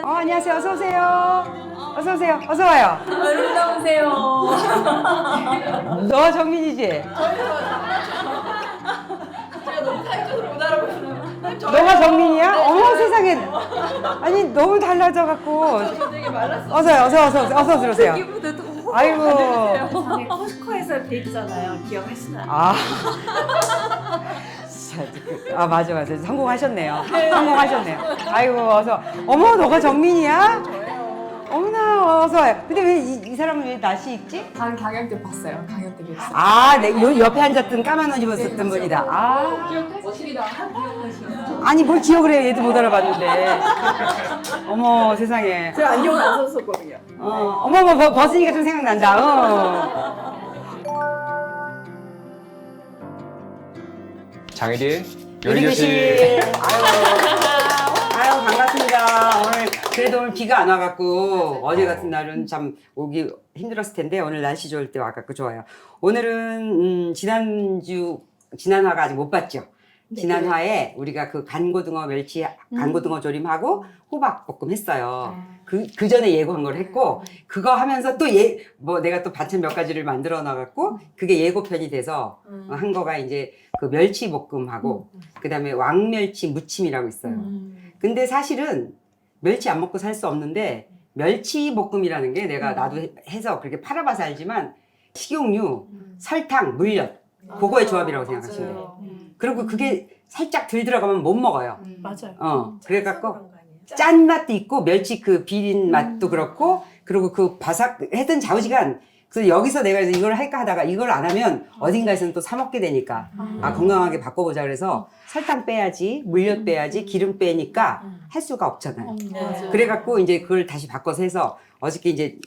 안녕하세요. 어서 오세요. 어서 오세요. 어서 와요. 아름다우세요. 너 정민이지? 제가 너무 타이트로 못 알아보시나요? 너가 정민이야? 어머 세상에. 아니 너무 달라져갖고. 되게 말랐어. 어서 들어오세요. 기분도 아이고. 전에 코스코에서 뵀잖아요. 기억하시나요? 아. 아 맞아 성공하셨네요. 성공하셨네요. 아이고 어서. 어머 너가 정민이야? 어머나 어서 와요. 근데 왜 이 사람은 왜 낯이 있지? 다른 강연 때 봤어요. 강연 때 뵀어요. 아, 요 옆에 앉았던 까만 옷 입었었던 분이다. 아. 기억하시나? 기억하시나? 아니 뭘 기억을 해. 얘도 못 알아봤는데. 어머 세상에. 제가 안경 안 썼었거든요. 어머 벗으니까 좀 생각난다. 장혜리의 요리교실. 요리교실. 아유 반갑습니다. 오늘 비가 안 와갖고 어제 같은 날은 참 오기 힘들었을 텐데 오늘 날씨 좋을 때 와갖고 좋아요. 오늘은 지난 화가 아직 못 봤죠. 지난 화에 우리가 그 간고등어 멸치 간고등어 조림하고 호박볶음 했어요. 그 전에 예고한 걸 했고 그거 하면서 또 내가 또 반찬 몇 가지를 만들어 놔갖고 그게 예고편이 돼서 한 거가 이제 그 멸치 볶음하고 그다음에 왕멸치 무침이라고 있어요. 근데 사실은 멸치 안 먹고 살 수 없는데 멸치 볶음이라는 게 내가 나도 해서 그렇게 팔아봐서 알지만 식용유, 설탕, 물엿 그거의 조합이라고 생각하시면 돼요. 그리고 그게 살짝 덜 들어가면 못 먹어요. 맞아요. 그래갖고 짠 맛도 있고 멸치 그 비린 맛도 그렇고 그리고 그 바삭 했던 좌우지간 그래서 여기서 내가 이걸 할까 하다가 이걸 안 하면 어딘가에서는 또 사 먹게 되니까 건강하게 바꿔보자 그래서 설탕 빼야지 물엿 빼야지 기름 빼니까 할 수가 없잖아요. 그래갖고 이제 그걸 다시 바꿔서 해서 어저께 이제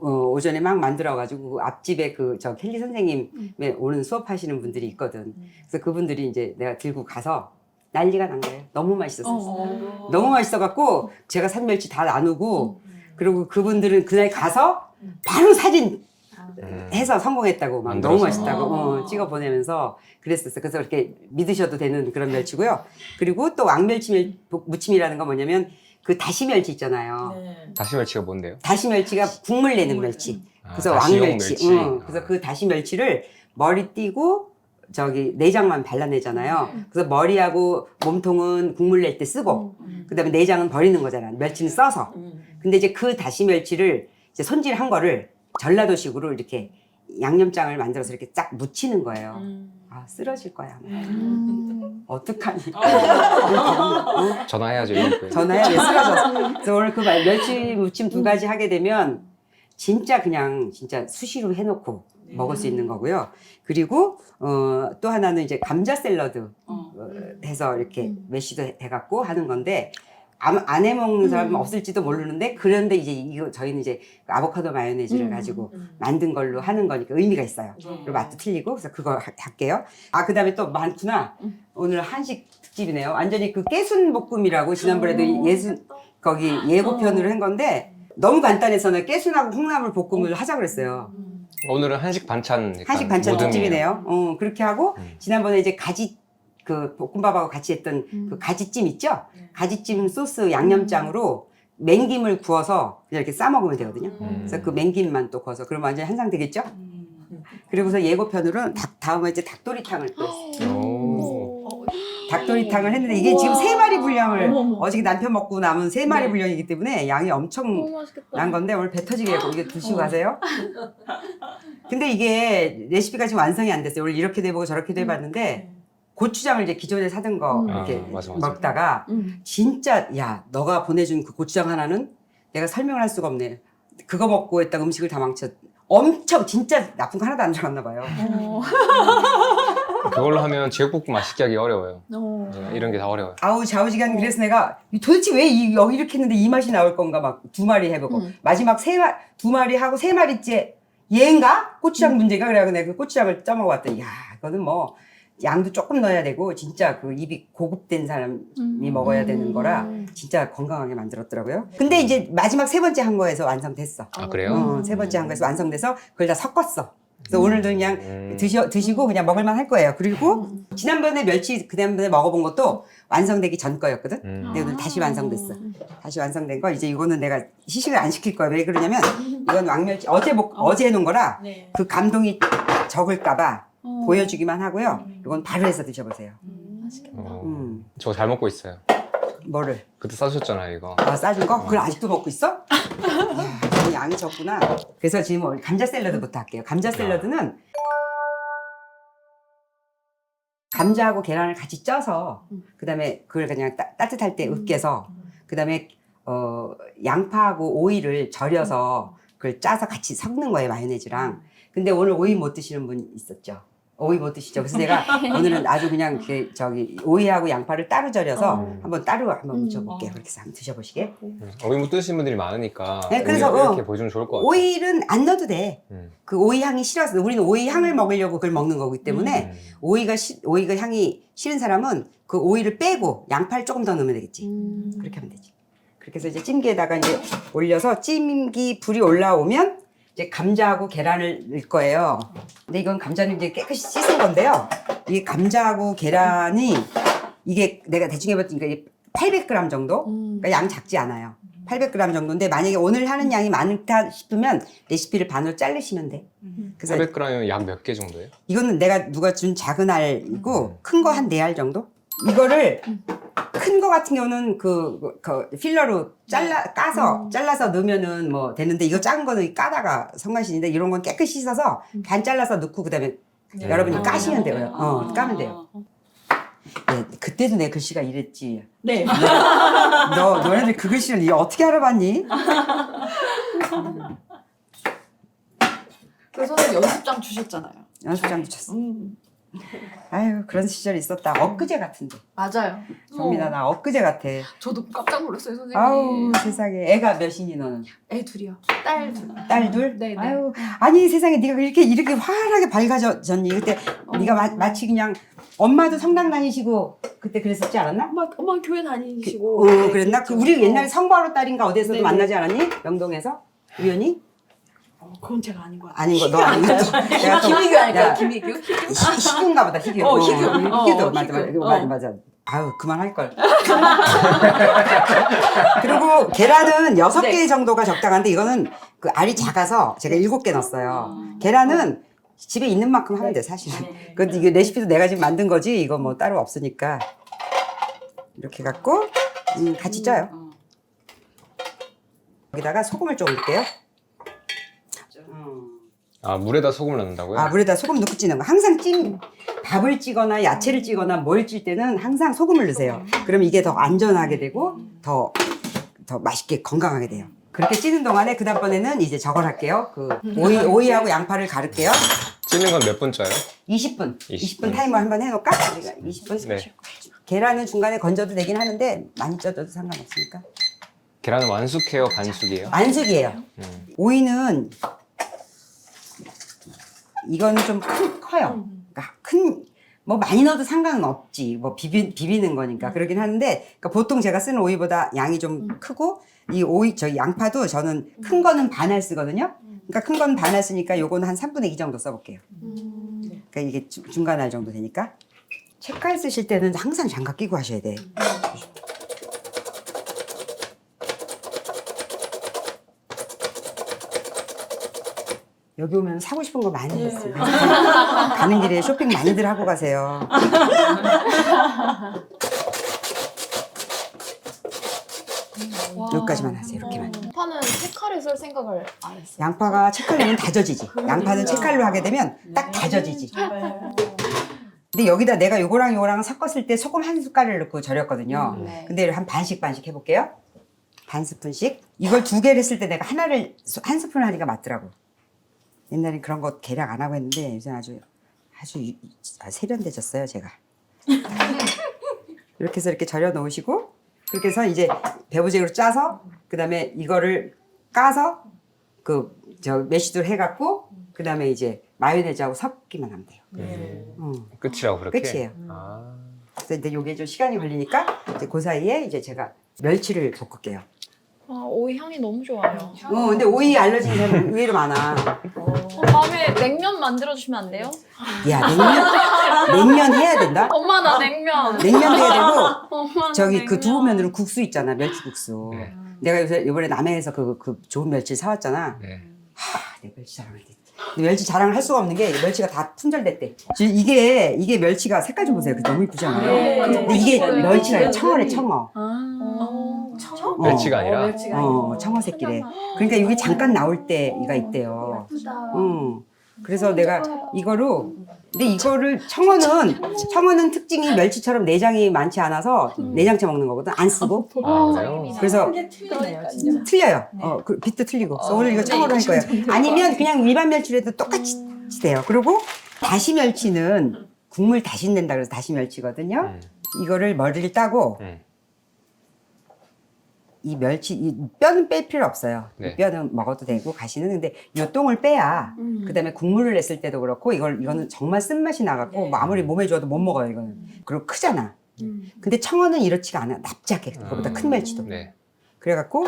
오전에 막 만들어가지고 앞집에 저 켈리 선생님의 오는 수업하시는 분들이 있거든. 그래서 그분들이 이제 내가 들고 가서 난리가 난 거예요. 너무 맛있었어요. 너무 맛있어갖고 제가 산 멸치 다 나누고 그리고 그분들은 그날 가서 바로 사진 해서 성공했다고 막 너무 만들어서. 맛있다고 찍어 보내면서 그랬었어요. 그래서 이렇게 믿으셔도 되는 그런 멸치고요. 그리고 또 왕멸치 무침이라는 건 뭐냐면 그 다시멸치 있잖아요. 다시멸치가 뭔데요? 다시멸치가 국물 내는 멸치. 그래서 다시용 왕멸치. 멸치. 그래서 그 다시멸치를 머리 띄고 내장만 발라내잖아요. 그래서 머리하고 몸통은 국물 낼 때 쓰고 그다음에 내장은 버리는 거잖아요. 멸치는 써서. 근데 이제 그 다시멸치를 이제 손질한 거를 전라도식으로 이렇게 양념장을 만들어서 이렇게 쫙 묻히는 거예요. 아, 쓰러질 거야. 어떡하니? 전화해야죠. 이거. 전화해 왜 쓰러져? 그래서 오늘 그 멸치 무침 두 가지 하게 되면 진짜 수시로 해놓고 먹을 수 있는 거고요. 그리고 또 하나는 이제 감자 샐러드 해서 이렇게 메쉬도 해갖고 하는 건데 안 해먹는 사람은 없을지도 모르는데 그런데 이제 저희는 이제 아보카도 마요네즈를 가지고 만든 걸로 하는 거니까 의미가 있어요. 그리고 맛도 틀리고 그래서 그거 할게요. 그 다음에 또 많구나. 오늘 한식 특집이네요. 완전히 그 깨순 볶음이라고 지난번에도 거기 예고편으로 한 건데 너무 간단해서는 깨순하고 콩나물 볶음을 하자 그랬어요. 오늘은 한식 반찬. 한식 반찬 모듬이에요. 특집이네요. 그렇게 하고 지난번에 이제 그 볶음밥하고 같이 했던 그 가지찜 있죠? 가지찜 소스 양념장으로 맹김을 구워서 그냥 이렇게 싸 먹으면 되거든요. 그래서 그 맹김만 또 구워서 그러면 완전히 한상 되겠죠? 그리고서 예고편으로는 다음에 이제 닭도리탕을 또 했어요. 오. 닭도리탕을 했는데 이게 지금 3마리 분량을 어저께 남편 먹고 남은 3마리 분량이기 때문에 양이 엄청 난 건데 오늘 배 터지게 하고 이게 드시고 가세요. 근데 이게 레시피가 지금 완성이 안 됐어요. 원래 이렇게도 해보고 저렇게도 해봤는데 고추장을 이제 기존에 사던 거 이렇게 맞아. 먹다가 진짜 야 너가 보내준 그 고추장 하나는 내가 설명을 할 수가 없네. 그거 먹고 했다가 음식을 다 망쳐. 엄청 진짜 나쁜 거 하나도 안 들어갔나 봐요. 그걸로 하면 제육볶음 맛있게 하기 어려워요. 이런 게 다 어려워요. 아우 좌우지간 그래서 내가 도대체 왜 여기 이렇게 했는데 이 맛이 나올 건가 막 2마리 해보고 마지막 2마리 하고 3마리째 얘인가? 고추장 문제가 그래가지고 내가 그 고추장을 쪄먹어봤더니 야 이거는 뭐 양도 조금 넣어야 되고 진짜 그 입이 고급된 사람이 먹어야 되는 거라 진짜 건강하게 만들었더라고요. 근데 이제 마지막 3번째 한 거에서 완성됐어. 아, 그래요? 3번째 한 거에서 완성돼서 그걸 다 섞었어. 그래서 오늘도 그냥 드시고 그냥 먹을만 할 거예요. 그리고 지난번에 멸치 그다음에 먹어본 것도 완성되기 전 거였거든. 근데 오늘 다시 완성됐어. 다시 완성된 거. 이제 이거는 내가 시식을 안 시킬 거야. 왜 그러냐면 이건 왕멸치 어제 해놓은 거라 네. 그 감동이 적을까봐 보여주기만 하고요. 이건 바로 해서 드셔보세요. 맛있겠다. 저 잘 먹고 있어요. 뭐를? 그때 싸주셨잖아요, 이거. 아, 싸준 거? 그걸 아직도 먹고 있어? 이야, 양이 적구나. 그래서 지금 감자 샐러드부터 할게요. 감자 샐러드는 감자하고 계란을 같이 쪄서 그다음에 그걸 그냥 따뜻할 때 으깨서 그다음에 양파하고 오이를 절여서 그걸 짜서 같이 섞는 거예요, 마요네즈랑. 근데 오늘 오이 못 드시는 분 있었죠? 오이 못 드시죠? 그래서 내가 오늘은 아주 그냥 오이하고 양파를 따로 절여서 한번 따로 한번 묻혀볼게요. 그렇게 해서 한번 드셔보시게. 오이 못 드시는 분들이 많으니까 네, 그래서 이렇게 보여주면 좋을 것 같아요. 오이는 안 넣어도 돼. 음. 그 오이 향이 싫어서 우리는 오이 향을 먹으려고 그걸 먹는 거기 때문에 오이가 향이 싫은 사람은 그 오이를 빼고 양파를 조금 더 넣으면 되겠지. 그렇게 하면 되지. 그렇게 해서 이제 찜기에다가 이제 올려서 찜기 불이 올라오면 이제 감자하고 계란을 넣을 거예요. 근데 이건 감자는 이제 깨끗이 씻은 건데요. 이 감자하고 계란이 이게 내가 대충 해봤더니 이게 800g 정도? 그러니까 양 작지 않아요. 800g 정도인데 만약에 오늘 하는 양이 많다 싶으면 레시피를 반으로 자르시면 돼. 그래서 800g이면 약 몇 개 정도예요? 이거는 내가 누가 준 작은 알이고 큰 거 한 4알 정도? 이거를 큰 거 같은 경우는 그 필러로 잘라서 넣으면은 뭐 되는데 이거 작은 거는 까다가 성가신인데 이런 건 깨끗이 씻어서 반 잘라서 넣고 그다음에 여러분이 까시면 돼요. 까면 돼요. 네, 그때도 내 글씨가 이랬지. 네. 너네들 그 글씨를 니 어떻게 알아봤니? 그래서 연습장 주셨잖아요. 연습장도 쳤어. 아유 그런 시절이 있었다. 엊그제 같은데. 맞아요. 정민아 나 엊그제 같아. 저도 깜짝 놀랐어요, 선생님. 아우 세상에. 애가 몇이니 너는? 애 둘이요. 딸 둘. 딸 둘? 네, 네. 아유 아니 세상에 네가 이렇게 환하게 밝아졌니? 그때 네가 마치 그냥 엄마도 성당 다니시고 그때 그랬었지 않았나? 엄마 교회 다니시고. 그랬나? 그 우리 옛날에 성바로 딸인가 어디서도 네네. 만나지 않았니? 명동에서 우연히? 그건 제가 아닌 것 같아요. 아닌 거 너 아닌 거. 내가 또 김희규 아닐까요? 야, 김희규? 희규인가 보다 희규. 희규도 맞아. 아유 그만할 걸. 그리고 계란은 6개 네. 정도가 적당한데 이거는 그 알이 작아서 제가 7개 넣었어요. 계란은 집에 있는 만큼 하면 돼 사실은. 근데 이게 레시피도 내가 지금 만든 거지 이거 뭐 따로 없으니까 이렇게 갖고 같이 쪄요. 여기다가 소금을 좀 넣을게요. 아, 물에다 소금을 넣는다고요? 아 물에다 소금 넣고 찌는 거. 항상 밥을 찌거나 야채를 찌거나 뭘 찔 때는 항상 소금을 넣으세요. 그러면 이게 더 안전하게 되고 더 맛있게 건강하게 돼요. 그렇게 찌는 동안에 그 다음번에는 이제 저걸 할게요. 그 오이하고 양파를 가를게요. 찌는 건 몇 분 짜요? 20분 20분. 타이머 한번 해놓을까? 우리가 20분. 네. 계란은 중간에 건져도 되긴 하는데 많이 쪄도 상관없으니까. 계란은 완숙해요, 반숙이에요? 안숙이에요. 오이는 이거는 좀 커요. 그러니까 뭐 많이 넣어도 상관은 없지. 뭐 비비는 거니까 그러긴 하는데 그러니까 보통 제가 쓰는 오이보다 양이 좀 크고 이 오이 양파도 저는 큰 거는 반알 쓰거든요. 그러니까 큰 거는 반알 쓰니까 요거는 한 3분의 2 정도 써볼게요. 그러니까 이게 중간 알 정도 되니까. 책갈 쓰실 때는 항상 장갑 끼고 하셔야 돼. 여기 오면 사고 싶은 거 많이 있어요. 가는 길에 쇼핑 많이들 하고 가세요. 여기까지만 하세요. 이렇게만. 양파는 채칼에 썰 생각을 안 했어요. 양파가 채칼로는 다져지지. 양파는 채칼로 하게 되면 딱 다져지지. 근데 여기다 내가 요거랑 섞었을 때 소금 한 숟갈을 넣고 절였거든요. 근데 한 반씩 해볼게요. 반 스푼씩. 이걸 2개를 했을 때 내가 한 스푼 하니까 맞더라고. 옛날엔 그런 거 계량 안 하고 했는데 요새 아주 세련돼졌어요 제가. 이렇게 해서 이렇게 절여 놓으시고 그렇게 해서 이제 배부쟁이로 짜서 그 다음에 이거를 까서 메시도 해갖고 그 다음에 이제 마요네즈하고 섞기만 하면 돼요. 끝이라고 그렇게? 끝이에요. 아. 그래서 이제 요게 좀 시간이 걸리니까 이제 그 사이에 이제 제가 멸치를 볶을게요. 오이 향이 너무 좋아요. 근데 오이 알러지 사람 의외로 많아. 다음에 냉면 만들어주시면 안 돼요? 야, 냉면 해야 된다? 엄마 나 냉면. 냉면도 해야 되고, 엄마 나 저기 그 냉면. 두부면으로 국수 있잖아, 멸치국수. 네. 내가 요새 이번에 남해에서 그 좋은 멸치 사왔잖아. 네. 내 멸치 자랑할 때. 근데 멸치 자랑을 할 수가 없는 게 멸치가 다 품절됐대. 지금 이게 멸치가 색깔 좀 보세요. 너무 이쁘지 않아요? 네. 근데 이게 멸치가 아니라 청어래, 청어. 청어? 멸치가 아니라? 멸치가 아니고. 청어 새끼래. 그러니까 이게 잠깐 나올 때가 있대요. 예쁘다. 그래서 내가 이거로 근데 이거를 청어는 특징이 멸치처럼 내장이 많지 않아서 내장채 먹는 거거든. 안 쓰고. 아, 그래요? 그래서 틀리네요, 진짜. 틀려요. 그 빛도 틀리고. 그래서 오늘 이거 청어로 할 거예요. 아니면 그냥 일반 멸치라도 똑같이 돼요. 그리고 다시 멸치는 국물 다시 낸다 그래서 다시 멸치거든요. 이거를 머리를 따고 이 뼈는 뺄 필요 없어요. 네. 뼈는 먹어도 되고 가시는 근데 이 똥을 빼야 그다음에 국물을 냈을 때도 그렇고 이거는 정말 쓴맛이 나갖고 뭐 아무리 몸에 좋아도 못 먹어요 이거는. 그리고 크잖아. 근데 청어는 이렇지가 않아. 납작해. 그거보다 큰 멸치도. 네. 그래갖고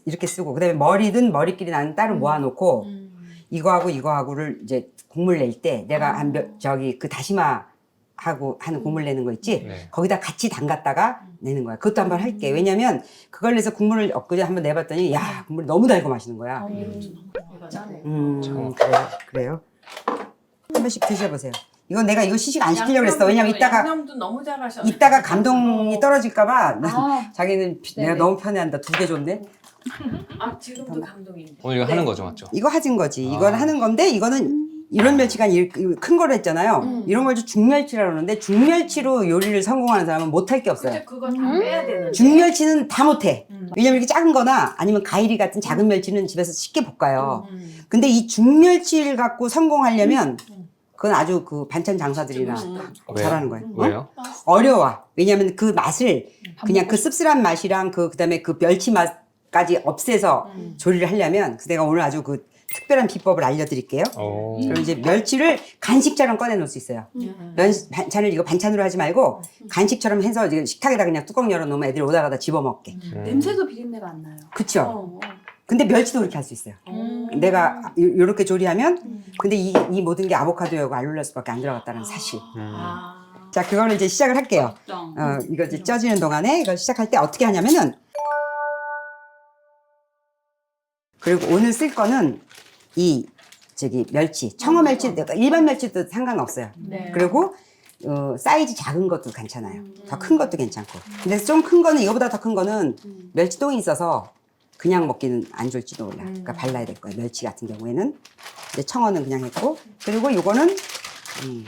이렇게 쓰고 그다음에 머리든 머리끼리 나는 따로 모아놓고 이거하고를 이제 국물 낼 때 내가 그 다시마 하고 하는 국물 내는 거 있지? 네. 거기다 같이 담갔다가 내는 거야. 그것도 한번 할게. 왜냐면 그걸 내서 국물을 엊그제 한번 내봤더니 야 국물이 너무 달고 맛있는 거야. 그래요. 한 번씩 드셔보세요. 이건 내가 이거 시식 안 시키려고 그랬어. 왜냐면 양념도 너무 잘하셨어. 이따가 감동이 떨어질까봐 자기는 내가 네네. 너무 편해한다. 2개 줬네. 지금도 감동인데. 오늘 이거 하는 거죠, 맞죠? 이거 하진 거지. 이건 하는 건데 이거는 이런 멸치가 큰 거로 했잖아요. 이런 걸 중멸치라고 그러는데 중멸치로 요리를 성공하는 사람은 못할 게 없어요. 근데 그거 다 빼야 되는데. 중멸치는 다 못해. 왜냐면 이렇게 작은 거나 아니면 가이리 같은 작은 멸치는 집에서 쉽게 볶아요. 근데 이 중멸치를 갖고 성공하려면 그건 아주 그 반찬 장사들이나 잘하는 거예요. 왜요? 어려워. 왜냐면 그 맛을 그냥 그 씁쓸한 맛이랑 그다음에 그 멸치 맛까지 없애서 조리를 하려면 그래서 내가 오늘 아주 그 특별한 비법을 알려드릴게요. 그럼 이제 멸치를 간식처럼 꺼내 놓을 수 있어요. 반찬을 이거 반찬으로 하지 말고 간식처럼 해서 이제 식탁에다 그냥 뚜껑 열어놓으면 애들이 오다가다 집어먹게. 냄새도 비린내가 안 나요. 그쵸? 근데 멸치도 그렇게 할 수 있어요. 내가 요렇게 조리하면 근데 이 모든 게 아보카도하고 알룰로스밖에 안 들어갔다는 사실. 자, 그거를 이제 시작을 할게요. 이거 이제 쪄지는 동안에 이걸 시작할 때 어떻게 하냐면은 그리고 오늘 쓸 거는 멸치, 청어 멸치, 일반 멸치도 상관없어요. 네. 그리고 사이즈 작은 것도 괜찮아요. 더 큰 것도 괜찮고. 근데 좀 큰 거는 이거보다 더 큰 거는 멸치똥이 있어서 그냥 먹기는 안 좋을지도 몰라. 그러니까 발라야 될 거예요. 멸치 같은 경우에는. 근데 청어는 그냥 했고. 그리고 요거는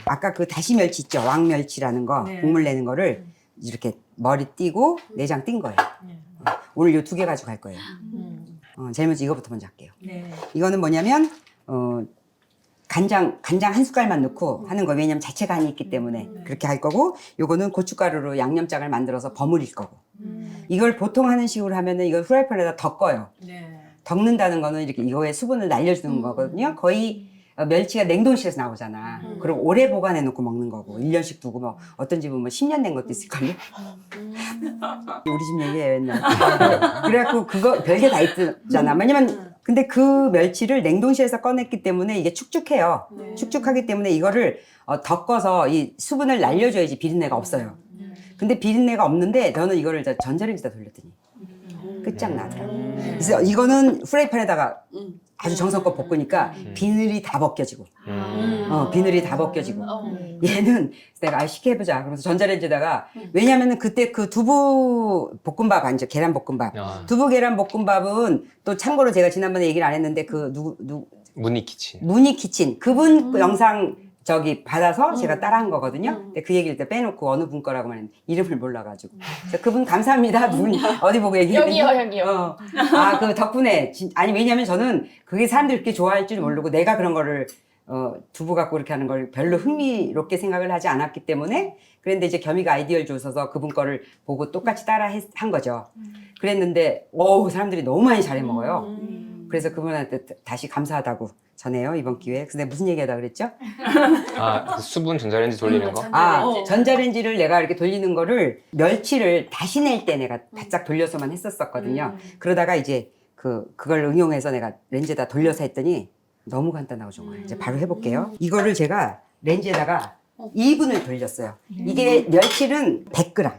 아까 그 다시 멸치 있죠. 왕멸치라는 거 국물 내는 거를 이렇게 머리 띄고 내장 띈 거예요. 오늘 요 2개 가지고 갈 거예요. 제일 먼저 이거부터 먼저 할게요. 이거는 뭐냐면 간장 한 숟갈만 넣고 하는 거. 왜냐면 자체 간이 있기 때문에 그렇게 할 거고, 요거는 고춧가루로 양념장을 만들어서 버무릴 거고. 이걸 보통 하는 식으로 하면은 이걸 후라이팬에다 덮어요. 덮는다는 거는 이렇게 이거에 수분을 날려주는 거거든요. 거의 멸치가 냉동실에서 나오잖아. 그리고 오래 보관해 놓고 먹는 거고 1년씩 두고 뭐 어떤 집은 뭐 10년 된 것도 있을걸요. 우리 집 얘기예요 옛날. 그래갖고 그거 별게 다 있잖아. 왜냐면 근데 그 멸치를 냉동실에서 꺼냈기 때문에 이게 축축해요. 축축하기 때문에 이거를 덮어서 이 수분을 날려줘야지 비린내가 없어요. 근데 비린내가 없는데 저는 이거를 전자레인지다 돌렸더니 끝장나더라고요. 그래서 이거는 프라이팬에다가 아주 정성껏 볶으니까 비늘이 다 벗겨지고 비늘이 다 벗겨지고 얘는 내가 쉽게 해보자 그래서 전자레인지에다가 왜냐면은 그때 그 두부 볶음밥 아니죠 계란 볶음밥 두부 계란 볶음밥은 또 참고로 제가 지난번에 얘기를 안 했는데 그 무늬키친 그분 영상 저기 받아서 제가 따라한 거거든요. 근데 그 얘기를 때 빼놓고 어느 분 거라고만 했는데 이름을 몰라가지고 그래서 그분 감사합니다. 누군 어디 보고 얘기했는데 여기요. 그 덕분에 아니 왜냐면 저는 그게 사람들이 그렇게 좋아할 줄 모르고 내가 그런 거를 두부 갖고 이렇게 하는 걸 별로 흥미롭게 생각을 하지 않았기 때문에 그런데 이제 겸이가 아이디어를 줘서 그분 거를 보고 똑같이 따라 한 거죠. 그랬는데 사람들이 너무 많이 잘해 먹어요. 그래서 그분한테 다시 감사하다고 전해요, 이번 기회에. 근데 무슨 얘기하다 그랬죠? 아, 그 수분 전자레인지 돌리는 거? 아, 어. 전자레인지를 내가 이렇게 돌리는 거를 멸치를 다시 낼 때 내가 바짝 돌려서만 했었거든요. 그러다가 이제 그걸 응용해서 내가 렌즈에다 돌려서 했더니 너무 간단하고 좋은 거예요. 이제 바로 해볼게요. 이거를 제가 렌즈에다가 2분을 돌렸어요. 이게 멸치는 100g.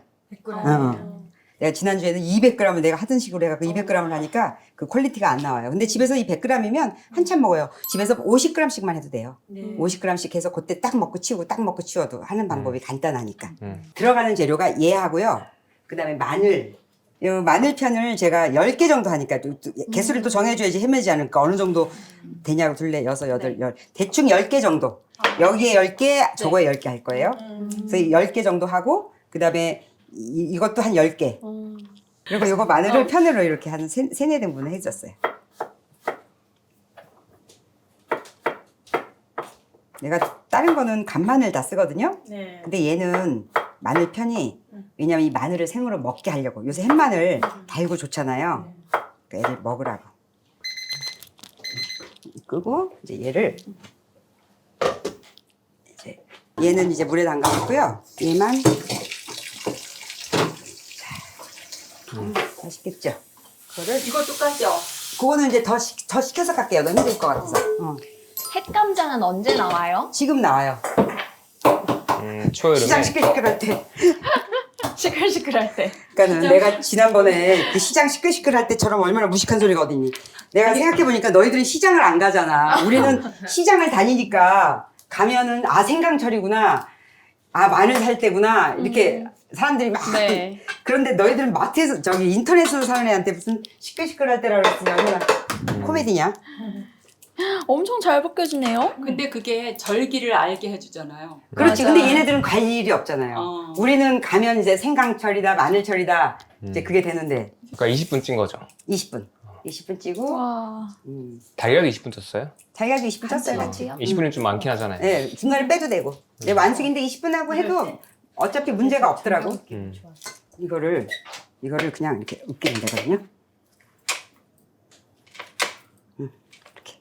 100g. 내가 지난주에는 200g을 내가 하던 식으로 해갖고 200g을 하니까 그 퀄리티가 안 나와요. 근데 집에서 이 100g이면 한참 먹어요. 집에서 50g씩만 해도 돼요. 네. 50g씩 해서 그때 딱 먹고 치우고 딱 먹고 치워도 하는 방법이 간단하니까. 음. 들어가는 재료가 얘하고요. 그 다음에 마늘. 이 마늘편을 제가 10개 정도 하니까 개수를 또 정해줘야지 헤매지 않을까. 어느 정도 되냐고 둘레 6, 8, 10. 대충 10개 정도. 여기에 10개, 저거에 10개 할 거예요. 그래서 10개 정도 하고 그 다음에 이것도 한 10개. 그리고 이거 마늘을 편으로 이렇게 한 3-4등분을 해줬어요. 내가 다른 거는 간마늘 다 쓰거든요. 네. 근데 얘는 마늘 편이 왜냐면 이 마늘을 생으로 먹게 하려고. 요새 햇마늘 달고 좋잖아요. 그러니까 얘를 먹으라고. 끄고 이제 얘를 이제 얘는 이제 물에 담가놨고요. 얘만 맛있겠죠? 그거를 이거 똑같죠? 그거는 이제 더 식혀서 갈게요. 너무 힘들 것 같아서. 햇감장은 언제 나와요? 지금 나와요. 초여름에. 시장 시끌시끌할 때. 시끌시끌할 때. 그러니까는 내가 지난번에 그 시장 시끌시끌할 때처럼 얼마나 무식한 소리가 어딨니? 내가 생각해보니까 너희들은 시장을 안 가잖아. 우리는 시장을 다니니까 가면은 아 생강철이구나. 아 마늘 살 때구나. 이렇게 사람들이 막 네. 그런데 너희들은 마트에서 저기 인터넷으로 사는 애한테 무슨 시끌시끌할 때라 그랬더니 얼마나 코미디냐? 엄청 잘 벗겨지네요. 근데 그게 절기를 알게 해주잖아요. 그렇지. 맞아. 근데 얘네들은 갈 일이 없잖아요. 우리는 가면 이제 생강철이다, 마늘철이다. 이제 그게 되는데 그러니까 20분 찐 거죠. 20분. 20분 찌고 와. 달걀도 20분 쪘어요? 자기가 20분 쪘어요, 같이. 20분이 좀 많긴 하잖아요. 네, 중간에 빼도 되고. 네, 완숙인데 20분 하고 해도 어차피 문제가 없더라고. 이거를 그냥 이렇게 으깨면 되거든요. 이렇게.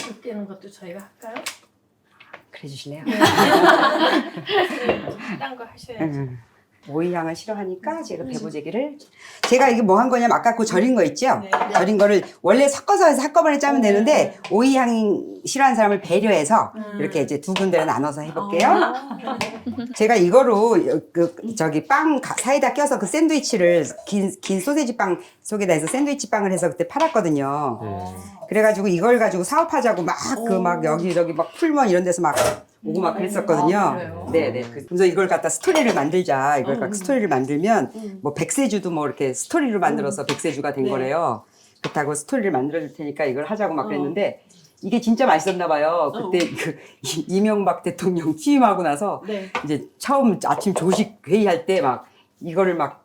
으깨는 것도 저희가 할까요? 그래 주실래요? 딴 거 하셔야지. 오이향을 싫어하니까 제가 배보제기를 제가 이게 뭐 한 거냐면 아까 그 절인 거 있죠? 네. 절인 거를 원래 섞어서 해서 한꺼번에 짜면 되는데 오이향 싫어하는 사람을 배려해서 이렇게 이제 두 군데로 나눠서 해볼게요. 제가 이거로 저기 빵 사이다 껴서 그 샌드위치를 긴 소세지 빵 속에다 해서 샌드위치 빵을 해서 그때 팔았거든요. 그래가지고 이걸 가지고 사업하자고 막 여기저기 막 풀먼 이런 데서 막 오고 막 그랬었거든요. 아, 그래요? 네네. 그래서 이걸 갖다 스토리를 만들자. 이걸 갖다 스토리를 만들면 뭐 백세주도 뭐 이렇게 스토리로 만들어서 백세주가 된 네. 거래요. 그렇다고 스토리를 만들어 줄 테니까 이걸 하자고 막 그랬는데 이게 진짜 맛있었나 봐요. 그때 그 이명박 대통령 취임하고 나서 네. 이제 처음 아침 조식 회의할 때 막 이거를 막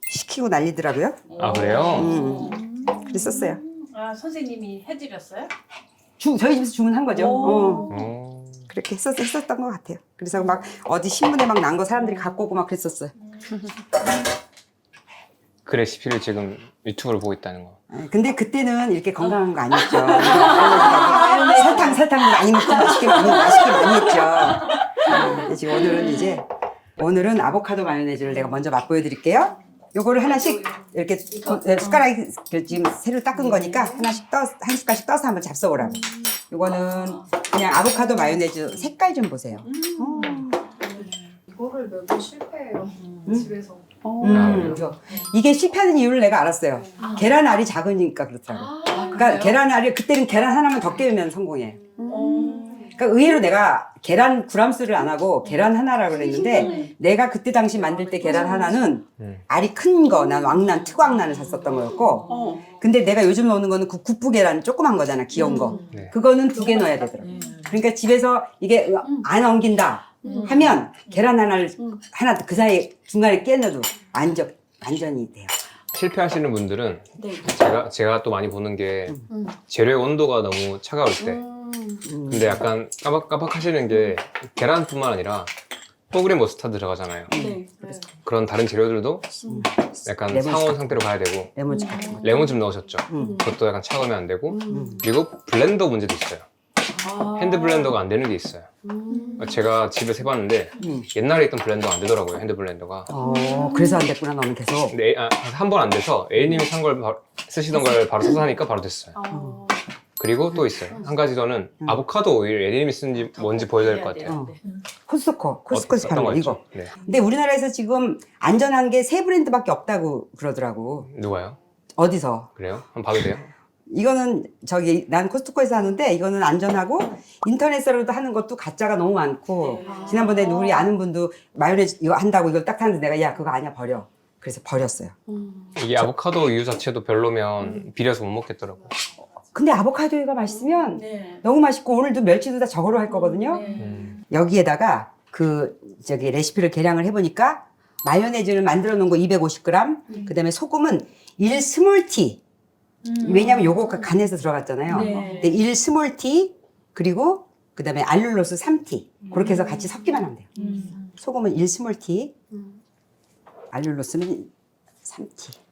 시키고 난리더라고요. 아, 그래요? 그랬었어요. 아 선생님이 해드렸어요? 저희 집에서 주문한 거죠. 오. 그렇게 했었던 것 같아요. 그래서 막 어디 신문에 막 난 거 사람들이 갖고 오고 막 그랬었어요. 그 레시피를 지금 유튜브로 보고 있다는 거. 근데 그때는 이렇게 건강한 거 아니었죠. 설탕 많이 넣고 맛있게 많이 했죠. 근데 지금 오늘은 아보카도 마요네즈를 내가 먼저 맛보여 드릴게요. 요거를 하나씩 이렇게 숟가락에 지금 새로 닦은 거니까 한 숟갈씩 떠서 한번 잡숴보라고. 요거는 그냥 아보카도 마요네즈 색깔 좀 보세요. 이거를 몇번 실패해요. 집에서. 그래서 이게 실패하는 이유를 내가 알았어요. 계란 알이 작으니까 그렇더라고. 그러니까 계란 알이 그때는 계란 하나만 더 깨우면 성공해. 그러니까 의외로 내가 계란 구람수를 안 하고 계란 하나라고 그랬는데 내가 그때 당시 만들 때 계란 하나는 알이 큰 거, 난 왕란, 특왕란을 샀었던 거였고 근데 내가 요즘 넣는 거는 그 국부 계란 조그만 거잖아, 귀여운 거. 네. 그거는 2개 넣어야 되더라고. 그러니까 집에서 이게 안 엉긴다 하면 계란 하나 그 사이에 중간에 깨넣어도 완전히 돼요. 실패하시는 분들은 네. 제가 또 많이 보는 게 재료의 온도가 너무 차가울 때 근데 약간 깜빡깜빡 하시는 게 계란뿐만 아니라 소그린 머스타드 들어가잖아요. 네. 그런 다른 재료들도 약간 레몬즙 상온 같은 상태로 가야 되고 레몬즙 같은 거. 레몬즙 넣으셨죠? 음. 그것도 약간 차가우면 안 되고 그리고 블렌더 문제도 있어요. 핸드 블렌더가 안 되는 게 있어요. 제가 집에서 해봤는데 옛날에 있던 블렌더가 안 되더라고요. 핸드 블렌더가. 그래서 안 됐구나 너는 계속. 근데 한 번 안 돼서 A님이 산 걸 쓰시던 걸 바로 써서 하니까 바로 됐어요. 그리고 또 있어요. 한 가지 더는 아보카도 오일 A님이 쓴지 뭔지 보여야 될 것 같아요. 코스트코에서 파는 거 어떤 이거. 있죠? 네. 근데 우리나라에서 지금 안전한 게 세 브랜드밖에 없다고 그러더라고. 누가요? 어디서? 그래요? 한번 봐도 돼요? 이거는 난 코스트코에서 하는데 이거는 안전하고 인터넷으로도 하는 것도 가짜가 너무 많고 지난번에 우리 아는 분도 마요네즈 이거 한다고 이걸 딱 하는데 내가 야 그거 아니야 버려. 그래서 버렸어요. 이게 아보카도 우유 자체도 별로면 비려서 못 먹겠더라고요. 근데 아보카도가 맛있으면 네. 너무 맛있고 오늘도 멸치도 다 저거로 할 거거든요. 네. 여기에다가 레시피를 계량을 해보니까 마요네즈를 만들어 놓은 거 250g, 그다음에 소금은 1 스몰티. 왜냐면 요거 간에서 들어갔잖아요. 네. 근데 1 스몰티 그리고 그다음에 알룰로스 3티. 그렇게 해서 같이 섞기만 하면 돼요. 소금은 1 스몰티, 알룰로스는 3티.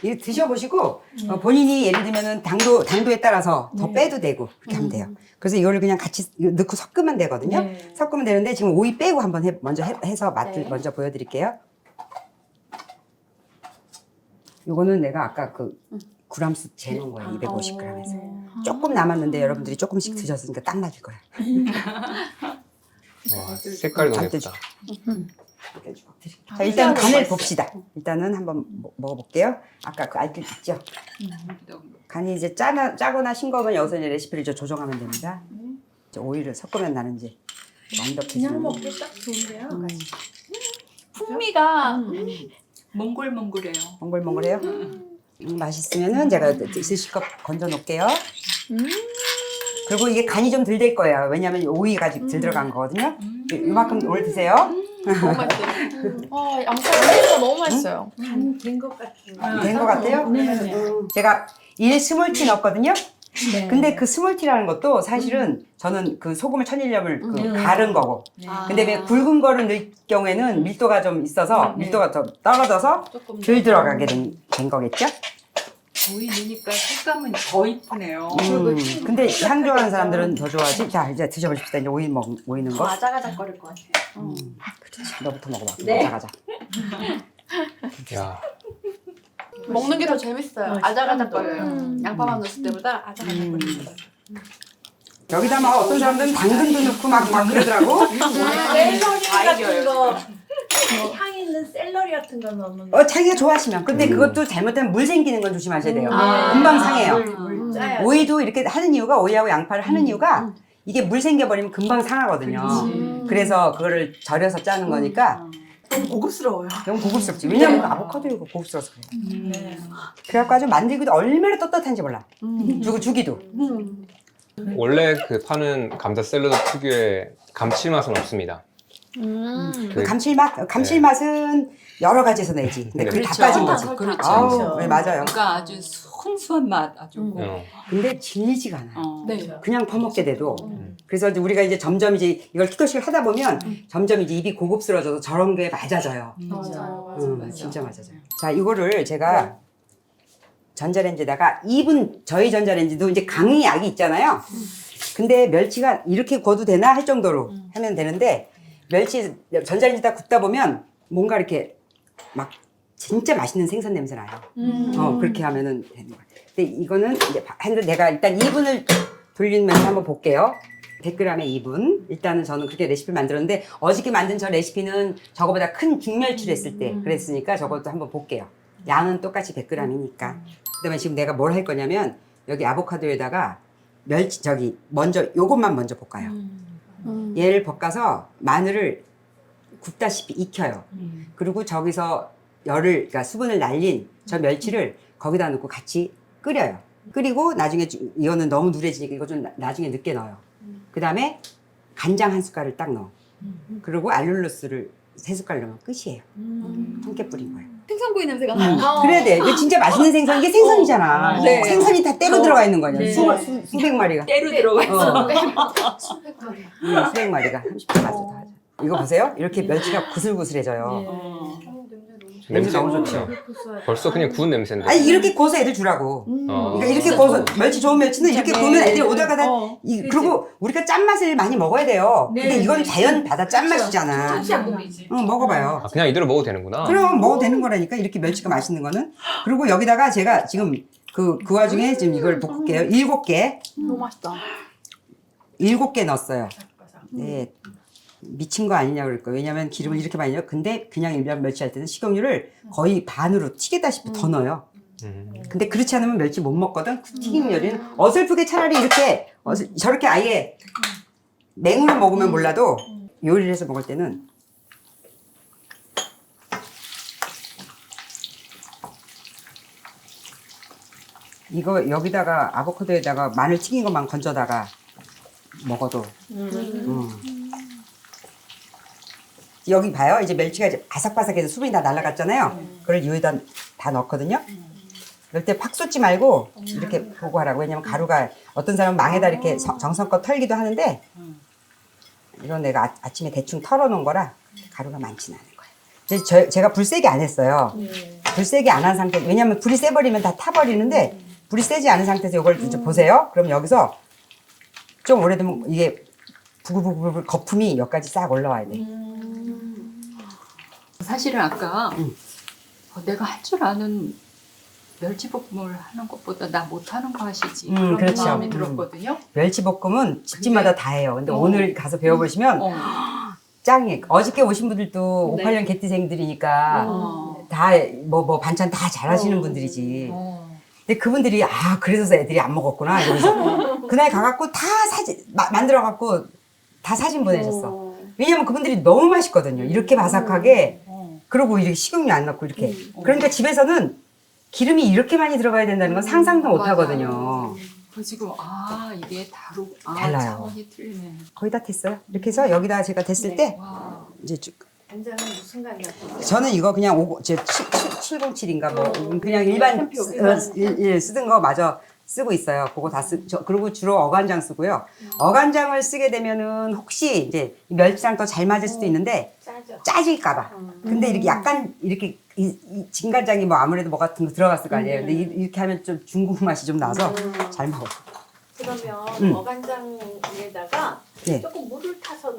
이거 드셔보시고 본인이 예를 들면은 당도에 따라서 더 빼도 되고 그렇게 하면 돼요. 그래서 이거를 그냥 같이 넣고 섞으면 되거든요. 네. 섞으면 되는데 지금 오이 빼고 한번 먼저 해서 맛을 먼저 보여드릴게요. 요거는 내가 아까 그 그람수 재놓은 거예요. 250g에서. 조금 남았는데 여러분들이 조금씩 드셨으니까 딱 맞을 거예요. 와, 색깔이 너무 예쁘다. 자, 일단 간을 봅시다. 일단은 한번 먹어볼게요. 아까 그 알뜰 있죠? 간이 이제 짜거나 싱거우면 여기서 이제 레시피를 조정하면 됩니다. 이제 오일을 섞으면 나는지 그냥 완벽해지는. 먹기 딱 좋은데요. 풍미가 몽글몽글해요. 몽글몽글해요? 맛있으면은 제가 드실 거 건져 놓을게요. 그리고 이게 간이 좀 덜 될 거예요. 왜냐면 오이가 덜 들어간 거거든요. 이만큼 오늘 드세요. 너무 맛있어요. 양파가 너무 맛있어요. 된것 같아요. 된 것 같아요? 네. 제가 1 스몰티 넣었거든요. 네. 근데 그 스몰티라는 것도 사실은 저는 그 소금을 천일염을 갈은 거고. 근데 왜 굵은 거를 넣을 경우에는 밀도가 좀 있어서 밀도가 더 떨어져서 조금 덜 들어가게 된 거겠죠? 오이 넣으니까 색감은 더 이쁘네요. 근데 향 좋아하는 사람들은 더 좋아하지. 자, 이제 드셔보십시다. 이제 오이는 거. 아작아작거릴 것 같아요. 그렇지. 너부터 먹어봐. 네. 가자. 야, 먹는 게 더 재밌어요. 맛있다. 아작아작거려요. 양파만 넣었을 때보다 아작아작거려요. 여기다 막 어떤 사람들은 당근도 넣고 막 그러더라고. 샐러리 같은 아이디어예요, 거, 향 있는 샐러리 같은 거 넣으면 자기가 좋아하시면. 근데 그것도 잘못하면 물 생기는 건 조심하셔야 돼요. 아. 금방 상해요. 물 짜야 오이도 이렇게 하는 이유가 오이하고 양파를 하는 이유가 이게 물 생겨버리면 금방 상하거든요. 그래서 그거를 절여서 짜는 거니까 너무 고급스러워요. 너무 고급스럽지. 왜냐면 아보카도가 고급스러워서 그래요. 네. 그래갖고 아주 만들기도 얼마나 떳떳한지 몰라. 주기도. 원래 그 파는 감자 샐러드 특유의 감칠맛은 없습니다. 그 감칠맛은 여러 가지에서 내지. 근데 그게 다 그렇죠. 빠진 거지. 그렇죠. 아우, 네, 맞아요. 그러니까 아주 순수한 맛 아주. 근데 질리지가 않아요. 네. 그냥 퍼먹게 돼도. 그래서 이제 우리가 이제 점점 이제 이걸 키토식을 하다 보면 점점 이제 입이 고급스러워져서 저런 게 맞아져요. 맞아요. 맞아. 진짜 맞아져요. 자, 이거를 제가 전자레인지에다가 2분, 저희 전자레인지도 이제 강약이 있잖아요. 근데 멸치가 이렇게 구워도 되나 할 정도로 하면 되는데 멸치 전자레인지에다 굽다 보면 뭔가 이렇게 막 진짜 맛있는 생선 냄새 나요. 그렇게 하면은 되는 것 같아요. 근데 이거는 이제 했는데 내가 일단 2분을 돌리면서 한번 볼게요. 100g에 2분. 일단은 저는 그렇게 레시피를 만들었는데 어저께 만든 저 레시피는 저거보다 큰 중멸치를 했을 때 그랬으니까 저것도 한번 볼게요. 양은 똑같이 100g이니까. 그다음에 지금 내가 뭘 할 거냐면 여기 아보카도에다가 멸치 먼저 요것만 먼저 볶아요. 얘를 볶아서 마늘을 굽다시피 익혀요. 그리고 저기서 그러니까 수분을 날린 저 멸치를 거기다 넣고 같이 끓여요. 끓이고 나중에 이거는 너무 누래지니까 이거 좀 나중에 늦게 넣어요. 그 다음에 간장 한 숟갈을 딱 넣어. 그리고 알룰로스를 3숟갈 넣으면 끝이에요. 통깨 뿌린 거예요. 생선구이 냄새가 나요. 그래야 돼. 이게 진짜 맛있는 생선, 이게 생선이잖아. 네. 생선이 다 때로 들어가 있는 거냐. 네. 수백 마리가. 때로 들어가 있어. 수백 마리가. 30분 맞아, 다 하자. 이거 보세요. 이렇게 멸치가 구슬구슬해져요. 냄새 너무 좋죠. 벌써 그냥 구운 냄새인데. 아니, 이렇게 구워서 애들 주라고. 어. 그러니까 이렇게 구워서, 멸치 좋은 멸치는 이렇게 구우면 애들이 오다가 다, 그치. 그리고 우리가 짠맛을 많이 먹어야 돼요. 네. 근데 이건 자연 바다 짠맛이잖아. 짠맛이지. 응, 먹어봐요. 아, 그냥 이대로 먹어도 되는구나. 그럼 먹어도 되는 거라니까, 이렇게 멸치가 맛있는 거는. 그리고 여기다가 제가 지금 그 와중에 지금 이걸 볶을게요. 7개. 너무 맛있다. 7개 넣었어요. 네. 미친 거 아니냐 그럴 거예요. 왜냐면 기름을 이렇게 많이 넣어요. 근데 그냥 일반 멸치 할 때는 식용유를 거의 반으로 튀기다시피 더 넣어요. 근데 그렇지 않으면 멸치 못 먹거든. 튀김 요리는 어설프게 차라리 이렇게 저렇게 아예 맹으로 먹으면 몰라도 요리를 해서 먹을 때는 이거 여기다가 아보카도에다가 마늘 튀긴 것만 건져다가 먹어도 여기 봐요. 이제 멸치가 이제 바삭바삭해서 수분이 다 날아갔잖아요. 그걸 여기다 다 넣거든요. 그럴 때 팍 쏟지 말고 이렇게 보고 하라고. 왜냐면 가루가 어떤 사람은 망에다 이렇게 정성껏 털기도 하는데 이건 내가 아침에 대충 털어놓은 거라 가루가 많지는 않은 거예요. 이제 제가 불 세게 안 했어요. 불 세게 안 한 상태. 왜냐면 불이 세버리면 다 타버리는데 불이 세지 않은 상태에서 이걸 이제 보세요. 그럼 여기서 좀 오래되면 이게 부글부글 거품이 여기까지 싹 올라와야 돼. 사실은 아까 내가 할 줄 아는 멸치볶음을 하는 것보다 나 못하는 거 하시지 그런 그렇죠. 마음이 들었거든요. 멸치볶음은 집집마다 다 해요. 근데 오늘 가서 배워보시면 짱이에요. 어저께 오신 분들도 5, 8년 개띠생들이니까 다 뭐 반찬 다 잘하시는 분들이지. 근데 그분들이 그래서 애들이 안 먹었구나 이러면서 그날 가갖고 다 만들어갖고 다 사진 보내셨어. 왜냐면 그분들이 너무 맛있거든요. 이렇게 바삭하게 그리고 이렇게 식용유 안 넣고 이렇게. 그러니까 집에서는 기름이 이렇게 많이 들어가야 된다는 건 상상도 못 하거든요. 그 지금 이게 달라요. 차원이 틀리네. 거의 다 됐어요. 이렇게 해서 여기다 제가 됐을 때 와. 이제 쭉. 간장은 무슨 간장? 저는 이거 그냥 707인가 뭐 그냥 일반 쓰던 거 마저 쓰고 있어요. 그거 다 그리고 주로 어간장 쓰고요. 어간장을 쓰게 되면은 혹시 이제 멸치랑 더 잘 맞을 수도 있는데 짜죠. 짜질까봐. 근데 이렇게 약간 이렇게 이 진간장이 뭐 아무래도 뭐 같은 거 들어갔을 거 아니에요. 근데 이렇게 하면 좀 중국 맛이 좀 나서 잘 먹어. 그러면 어간장에다가 네. 조금 물을 타서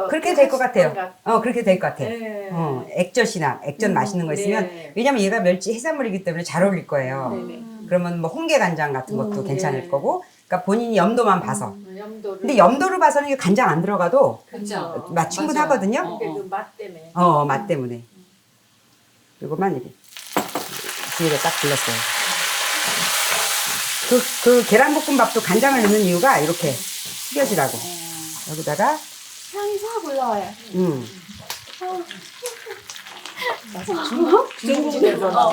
그렇게 될 것 같아요. 그렇게 될 것 같아. 네. 액젓이나 액젓 맛있는 거 있으면 네. 왜냐면 얘가 멸치 해산물이기 때문에 잘 어울릴 거예요. 네네. 그러면 뭐 홍게 간장 같은 것도 괜찮을 거고. 그러니까 본인이 염도만 봐서. 염도를. 근데 염도를 봐서는 이게 간장 안 들어가도 그죠. 맛 충분하거든요. 이게 그 맛 때문에. 맛 때문에. 이거만 이렇게 뒤에다 딱 불렀어요. 그 계란볶음밥도 간장을 넣는 이유가 이렇게 튀겨지라고. 여기다가 향이 확 올라와요. 중국집에서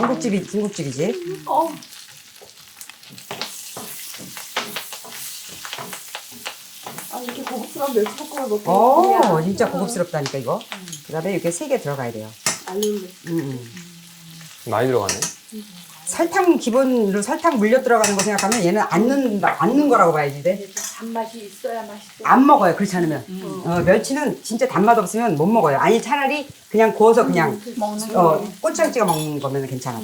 중국집이지. 이렇게 고급스러운 멸치볶음을 먹고 진짜 고급스럽다니까 이거. 그다음에 이렇게 3개 들어가야 돼요. 많이 들어가네. 설탕 기본으로 설탕 물려 들어가는 거 생각하면 얘는 안 넣는 거라고 봐야지 돼. 단맛이 있어야 맛있어. 안 먹어요. 그렇지 않으면. 멸치는 진짜 단맛 없으면 못 먹어요. 아니 차라리 그냥 구워서 그냥 고추장 찍어 먹는 거면 괜찮아.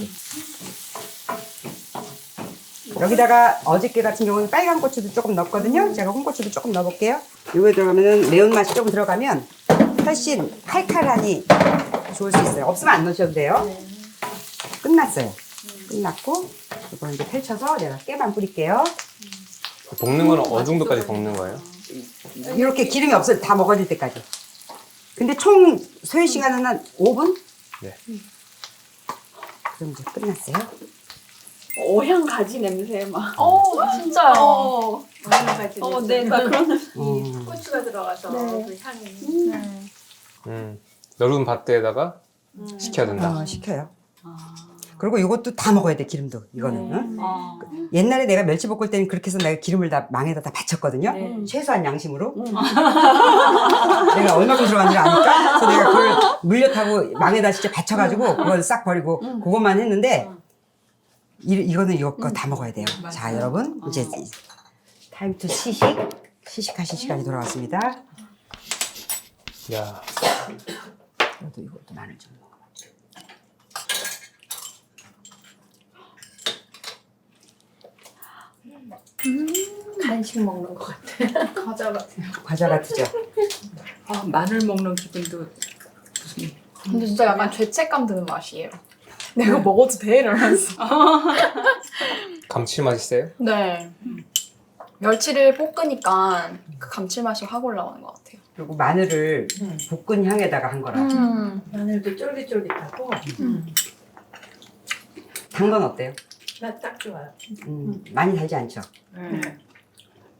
여기다가 어저께 같은 경우는 빨간 고추도 조금 넣었거든요. 제가 홍고추도 조금 넣어볼게요. 이거에 들어가면 매운맛이 조금 들어가면 훨씬 칼칼하니 좋을 수 있어요. 없으면 안 넣으셔도 돼요. 끝났어요. 끝났고 이거 이제 펼쳐서 내가 깨만 뿌릴게요. 볶는 거는 어느 정도까지 볶는 거예요? 이렇게 기름이 없어도 다 먹어질 때까지. 근데 총 소요 시간은 한 5분? 네. 그럼 이제 끝났어요. 오향 가지 냄새 막. 진짜요. 마늘가지. 네, 나 그런. 고추가 들어가서 네. 그 향이. 넓은 밭대에다가 식혀야 된다. 시켜요. 그리고 이것도 다 먹어야 돼, 기름도. 이거는. 응? 옛날에 내가 멸치 볶을 때는 그렇게 해서 내가 기름을 다 망에다 다 받쳤거든요. 최소한 양심으로. 내가 얼마큼 들어갔는지 아니까. 그래서 내가 그걸 물엿 타고 망에다 진짜 받쳐가지고 그걸 싹 버리고 그것만 했는데 이거는 이거 거 다 먹어야 돼요. 자, 여러분. 이제 타임 투 시식. 시식하실 시간이 돌아왔습니다. 야, 이것도 마늘 좀 먹어. 간식 먹는 것 같아. 과자 같아요. 과자 같으죠? 마늘 먹는 기분도 무슨 근데 진짜 약간 죄책감 드는 맛이에요. 내가 먹어도 돼? 이러면서. 감칠맛 있어요? 네. 멸치를 볶으니까 그 감칠맛이 확 올라오는 것 같아요. 그리고 마늘을 볶은 향에다가 한 거라. 마늘도 쫄깃쫄깃하고. 단 건 어때요? 나 딱 좋아요. 많이 달지 않죠?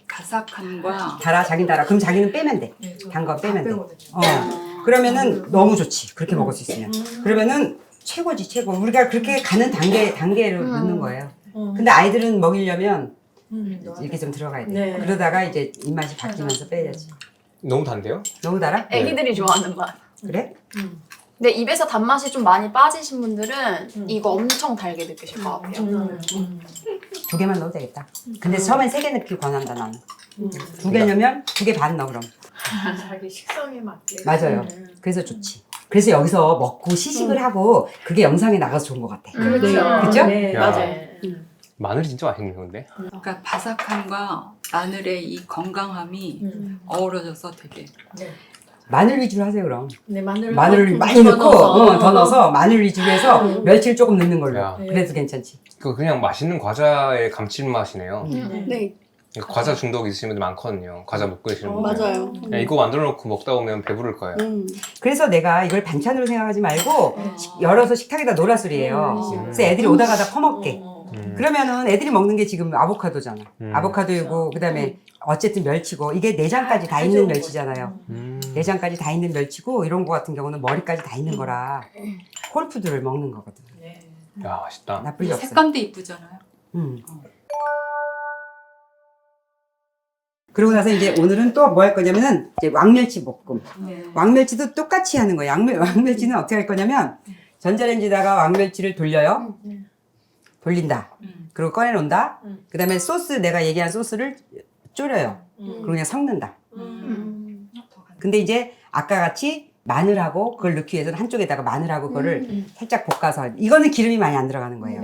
바삭함과 달아, 자긴 달아. 그럼 자기는 빼면 돼. 단 거 빼면 돼. 그러면은 너무 좋지. 그렇게 먹을 수 있으면. 그러면은 최고지, 최고. 우리가 그렇게 가는 단계를 넣는 거예요. 근데 아이들은 먹이려면 이렇게 좀 들어가야 돼. 네. 그러다가 이제 입맛이 바뀌면서 빼야지. 너무 단데요? 너무 달아? 애기들이 좋아하는 맛. 그래? 근데 입에서 단맛이 좀 많이 빠지신 분들은 이거 엄청 달게 느끼실 것 같아요. 2개만 넣어도 되겠다. 근데 처음엔 3개 넣기 권한다, 나는. 2개 넣으면 2개 반 넣어, 그럼. 자기 식성에 맞게. 맞아요. 그래서 좋지. 그래서 여기서 먹고 시식을 하고 그게 영상에 나가서 좋은 것 같아. 그렇죠. 그죠? 네, 야. 맞아요. 마늘이 진짜 맛있는 건데. 그러니까 바삭함과 마늘의 이 건강함이 어우러져서 되게 마늘 위주로 하세요, 그럼. 네, 마늘을 많이 더 넣고, 넣어서. 더 넣어서 마늘 위주로 해서 멸치를 조금 넣는 걸로. 야. 그래도 괜찮지. 그 그냥 맛있는 과자의 감칠맛이네요. 네. 과자 중독 있으신 분들 많거든요. 과자 못 드시는 분들. 맞아요. 그냥 이거 만들어 놓고 먹다 보면 배부를 거예요. 그래서 내가 이걸 반찬으로 생각하지 말고 열어서 식탁에다 놓으라 소리예요. 그래서 애들이 오다 가다 퍼먹게. 그러면은 애들이 먹는 게 지금 아보카도잖아. 아보카도이고 그다음에 어쨌든 멸치고 이게 내장까지 다 있는 멸치잖아요. 내장까지 다 있는 멸치고 이런 거 같은 경우는 머리까지 다 있는 거라 콜푸드를 먹는 거거든. 야, 맛있다. 나쁠 게 없어. 색감도 이쁘잖아요. 그러고 나서 이제 오늘은 또 뭐 할 거냐면은 이제 왕멸치 볶음. 왕멸치도 똑같이 하는 거예요. 왕멸치는 어떻게 할 거냐면 전자레인지다가 왕멸치를 돌려요. 돌린다. 그리고 꺼내놓는다. 그 다음에 소스, 내가 얘기한 소스를 졸여요. 그리고 그냥 섞는다. 근데 이제 아까 같이 마늘하고 그걸 넣기 위해서는 한쪽에다가 마늘하고 그거를 살짝 볶아서 이거는 기름이 많이 안 들어가는 거예요.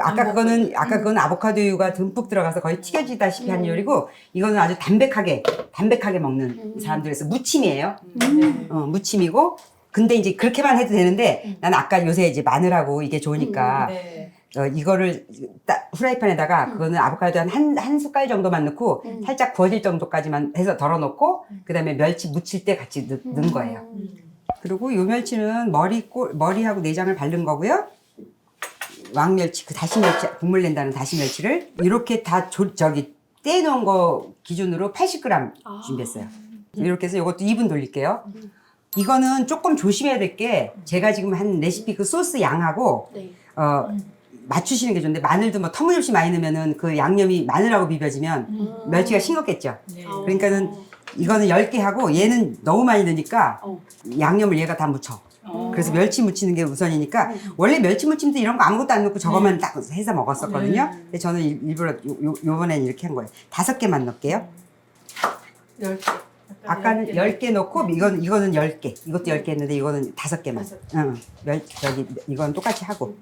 아까 그거는 아보카도유가 듬뿍 들어가서 거의 튀겨지다시피 한 요리고 이거는 아주 담백하게 먹는 사람들에서 무침이에요. 무침이고 근데 이제 그렇게만 해도 되는데 난 아까 요새 이제 마늘하고 이게 좋으니까 이거를 딱 후라이팬에다가 그거는 아보카도 한 숟갈 정도만 넣고 살짝 구워질 정도까지만 해서 덜어놓고 그 다음에 멸치 무칠 때 같이 넣은 거예요. 그리고 요 멸치는 머리하고 내장을 바른 거고요. 왕멸치, 그 다시멸치, 국물 낸다는 다시멸치를 이렇게 다 떼놓은 거 기준으로 80g 준비했어요. 이렇게 해서 이것도 2분 돌릴게요. 이거는 조금 조심해야 될 게 제가 지금 한 레시피 그 소스 양하고 맞추시는 게 좋은데 마늘도 뭐 터무니없이 많이 넣으면은 그 양념이 마늘하고 비벼지면 멸치가 싱겁겠죠. 그러니까는 이거는 10개 하고 얘는 너무 많이 넣으니까 양념을 얘가 다 묻혀. 그래서 멸치 무치는 게 우선이니까 원래 멸치 무침도 이런 거 아무것도 안 넣고 저것만 딱 해서 먹었었거든요. 근데 저는 일부러 요번엔 이렇게 한 거예요. 5개만 넣을게요. 10개. 아까는 10개 넣고 이거는 10개. 이것도 10개 했는데 이거는 5개만. 이건 똑같이 하고.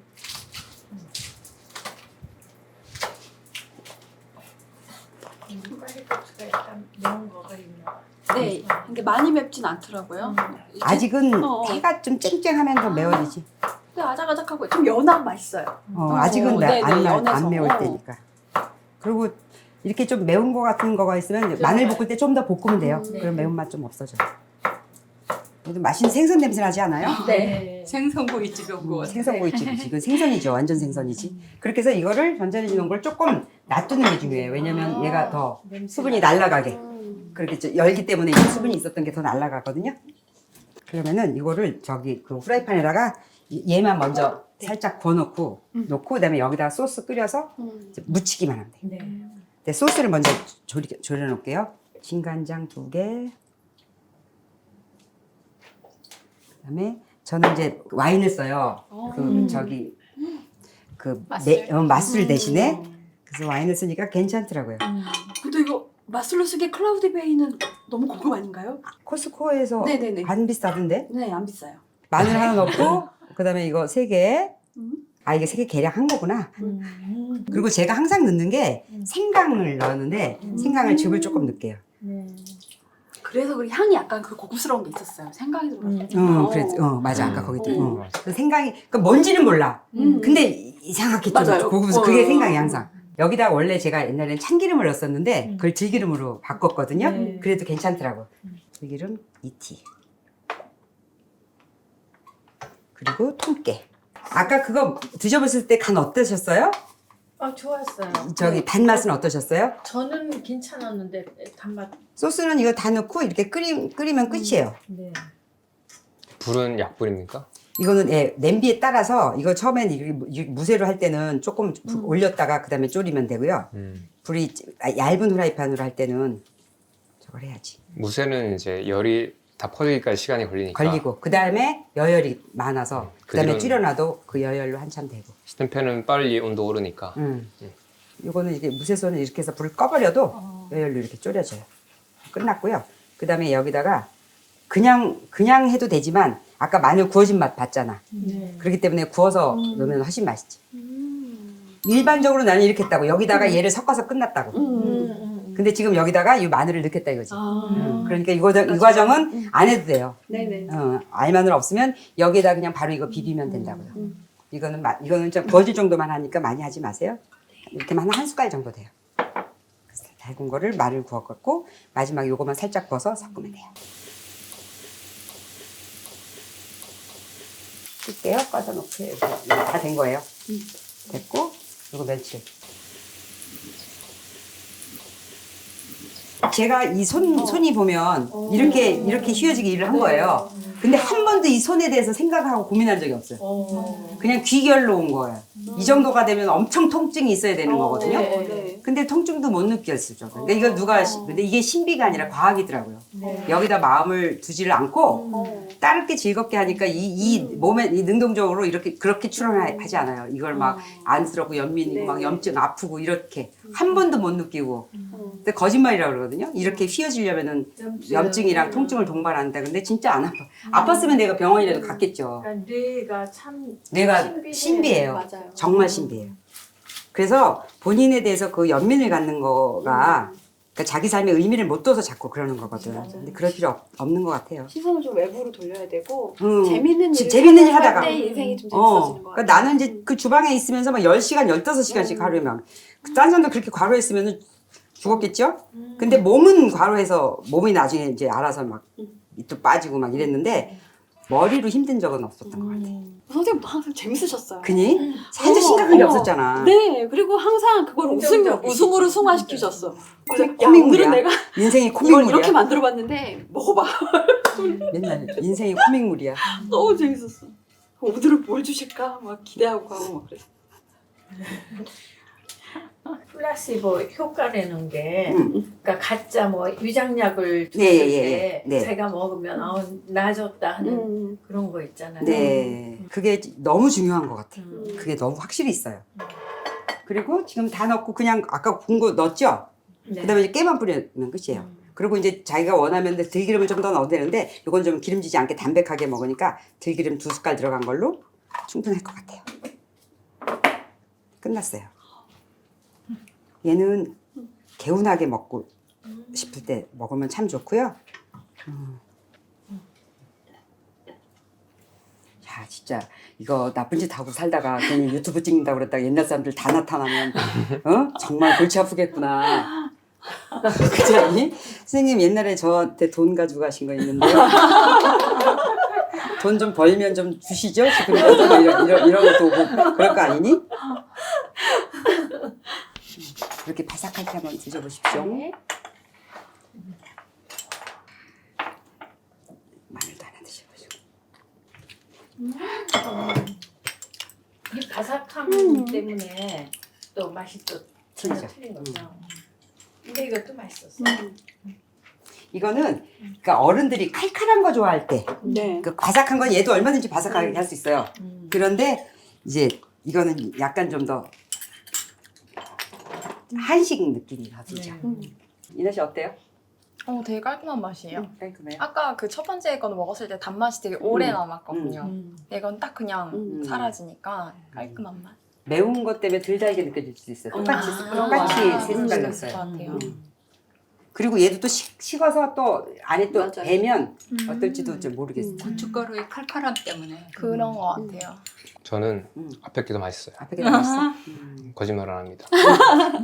빨리고추가 일단 매운 거가 있나? 네. 근데 많이 맵진 않더라고요. 아직은 해가 좀 쨍쨍하면 더 매워지지. 근데 아작아작하고 좀 연한 맛있어요. 아직은 네네, 안 연해서. 매울 때니까. 그리고 이렇게 좀 매운 거 같은 거가 있으면 마늘 볶을 때 좀 더 볶으면 돼요. 그럼 매운맛 좀 없어져요. 그래도 맛있는 생선 냄새 나지 않아요? 네. 생선구이집이 온 것 같아요. 생선구이집이지. 이건 생선이죠. 완전 생선이지. 그렇게 해서 이거를 전자레인지 넣은 걸 조금 놔두는 게 중요해요. 왜냐면 얘가 더 수분이 날아가게. 그렇게 열기 때문에 이제 수분이 있었던 게 더 날아가거든요. 그러면은 이거를 그 후라이팬에다가 얘만 먼저 살짝 구워놓고 놓고 그다음에 여기다가 소스 끓여서 이제 무치기만 하면 돼요. 네. 네, 소스를 먼저 졸여 놓을게요. 진간장 2개. 그다음에 저는 이제 와인을 써요. 맛술 대신에 그래서 와인을 쓰니까 괜찮더라고요. 근데 이거 맛술로 쓰기에 클라우디 베이는 너무 고급 아닌가요? 코스코에서 네네네. 안 비싸던데? 네, 안 비싸요. 마늘 하나 넣고 그다음에 이거 3개. 아 이게 3개 계량 한 거구나. 그리고 제가 항상 넣는 게 생강을 넣었는데 생강을 즙을 조금 넣을게요. 그래서 그 향이 약간 그 고급스러운 게 있었어요. 생강이 들어갔어요. 그래, 맞아 아까 거기도. 그 생강이 그 뭔지는 몰라. 근데 이상하게 좀 맞아요. 고급스 그게 생강이 항상. 여기다 원래 제가 옛날엔 참기름을 넣었었는데 그걸 들기름으로 바꿨거든요. 네. 그래도 괜찮더라고. 들기름 2티. 그리고 통깨. 아까 그거 드셔보실 때 간 어떠셨어요? 아 좋았어요. 저기 단맛은 어떠셨어요? 저는 괜찮았는데 단맛. 소스는 이거 다 넣고 이렇게 끓이면 끝이에요. 네. 불은 약불입니까? 이거는 냄비에 따라서 이거 처음엔 무쇠로 할 때는 조금 올렸다가 그 다음에 졸이면 되고요. 불이 얇은 후라이팬으로 할 때는 저걸 해야지. 무쇠는 이제 열이 다 퍼지기까지 시간이 걸리니까. 걸리고 그 다음에 여열이 많아서 그 다음에 그들은- 줄여놔도 그 여열로 한참 되고. 스텐팬은 빨리 온도 오르니까. 이거는 이게 무쇠손을 이렇게 해서 불을 꺼버려도 여열로 이렇게 졸여져요. 끝났고요. 그 다음에 여기다가 그냥 해도 되지만 아까 마늘 구워진 맛 봤잖아. 네. 그렇기 때문에 구워서 넣으면 훨씬 맛있지. 일반적으로 나는 이렇게 했다고. 여기다가 얘를 섞어서 끝났다고. 근데 지금 여기다가 이 마늘을 넣겠다 이거지. 그러니까 이 과정은 안 해도 돼요. 네네. 알마늘 없으면 여기에다 그냥 바로 이거 비비면 된다고요. 이거는 좀 구워질 정도만 하니까 많이 하지 마세요. 이렇게만 한 숟갈 정도 돼요. 달군 거를 마늘 구워갖고 마지막에 요거만 살짝 부어서 섞으면 돼요. 쓸게요. 꺼서 놓고 다 된 거예요. 됐고 요거 멸치. 제가 이 손이 보면 이렇게 휘어지게 일을 한 거예요. 근데 한 번도 이 손에 대해서 생각하고 고민한 적이 없어요. 그냥 귀결로 온 거예요. 이 정도가 되면 엄청 통증이 있어야 되는 거거든요. 네. 근데 통증도 못 느꼈을 정도. 그러니까 이거 근데 이게 신비가 아니라 과학이더라고요. 여기다 마음을 두지를 않고 따르게 즐겁게 하니까 이 몸에 이 능동적으로 그렇게 출연하지 않아요. 이걸 막 안쓰럽고 연민이고 막 염증 아프고 이렇게 한 번도 못 느끼고. 근데 거짓말이라고 그러거든요. 이렇게 휘어지려면은 염증이랑 통증을 동반한다. 근데 진짜 안 아파. 아팠으면 내가 병원이라도 갔겠죠. 그러니까 뇌가 참 내가 신비해요. 맞아요. 정말 신비해요. 그래서 본인에 대해서 그 연민을 갖는 거가 그러니까 자기 삶에 의미를 못 둬서 자꾸 그러는 거거든. 근데 그럴 필요 없는 것 같아요. 시선을 좀 외부로 돌려야 되고 응. 재밌는 재밌는 일 하다가. 때 인생이 좀 재밌어지는 것 그러니까 같아요. 나는 이제 그 주방에 있으면서 막 10시간, 15시간씩 하루에 막. 딴 사람도 그렇게 과로했으면 죽었겠죠? 근데 몸은 과로해서 몸이 나중에 이제 알아서 막 밑도 빠지고 막 이랬는데 머리로 힘든 적은 없었던 것 같아. 선생님도 항상 재밌으셨어요. 그니? 사실 심각한 게 없었잖아. 네, 그리고 항상 그걸 긍정적이시죠. 웃음으로 승화시키셨어. 그래서 야, 코믹물이야. 오늘은 내가 인생이 이걸 코믹물이야. 이렇게 만들어봤는데 먹어봐. 맨날 인생이 코믹물이야. 너무 재밌었어. 오늘은 뭘 주실까? 막 기대하고 가고 막 그랬어. 플라시보 효과라는 게 그러니까 가짜 뭐 위장약을 줬을 네, 때 네. 제가 먹으면 나아졌다 하는 그런 거 있잖아요. 네. 그게 너무 중요한 것 같아. 그게 너무 확실히 있어요. 그리고 지금 다 넣고 그냥 아까 군 거 넣었죠? 네. 그 다음에 이제 깨만 뿌리면 끝이에요. 그리고 이제 자기가 원하면 들기름을 좀 더 넣어도 되는데 이건 좀 기름지지 않게 담백하게 먹으니까 들기름 2숟갈 들어간 걸로 충분할 것 같아요. 끝났어요. 얘는 개운하게 먹고 싶을 때 먹으면 참 좋고요. 야 진짜 이거 나쁜 짓 하고 살다가 괜히 유튜브 찍는다고 그랬다가 옛날 사람들 다 나타나면 정말 골치 아프겠구나. 그렇지 않니? 선생님 옛날에 저한테 돈 가지고 가신 거 있는데요. 돈 좀 벌면 좀 주시죠? 지금 이런 것도 오고 그럴 거 아니니? 그렇게 바삭할 때 한번 드셔보십시오. 마늘도 하나 드셔보시고. 바삭함 때문에 또 맛이 또 전혀 틀리죠. 틀린 거죠. 근데 이것도 맛있었어. 이거는 그러니까 어른들이 칼칼한 거 좋아할 때 네. 그 바삭한 건 얘도 얼마든지 바삭하게 할 수 있어요. 음. 그런데 이제 이거는 약간 좀 더 한식 느낌이 나죠. 이나 씨 어때요? 되게 깔끔한 맛이에요. 깔끔해요. 아까 그 첫 번째 거는 먹었을 때 단맛이 되게 오래 음. 남았거든요. 음. 근데 이건 딱 그냥 음. 사라지니까 깔끔한 맛. 매운 것 때문에 덜 달게 느껴질 수 있어요. 똑같이 그런 거 똑같이 같아요. 세 숟갈 것 넣었어요. 같아요. 그리고 얘도 또 식어서 또 안에 또 맞아요. 배면 어떨지도 좀 모르겠어요. 고춧가루의 칼칼함 때문에. 그런 거 같아요. 저는 음. 앞에 게더 맛있어요. 앞에 게 나왔어. 거짓말 안 합니다.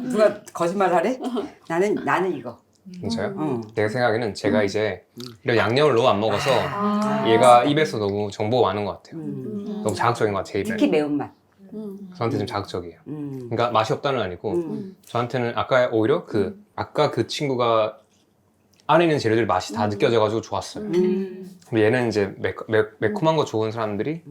누가 거짓말 하래? 나는 이거. 진짜요? 응. 내 생각에는 제가 이제 이런 양념을 너무 안 먹어서 아. 얘가 입에서 너무 정보가 많은 것 같아요. 음. 너무 자극적인 것 같아요. 제 특히 입에. 매운맛. 저한테 좀 자극적이에요. 음. 그러니까 맛이 없다는 아니고 음. 저한테는 아까 오히려 아까 그 친구가 안에 있는 재료들 맛이 다 느껴져가지고 좋았어요. 근데 얘는 이제 매콤한 거 좋은 사람들이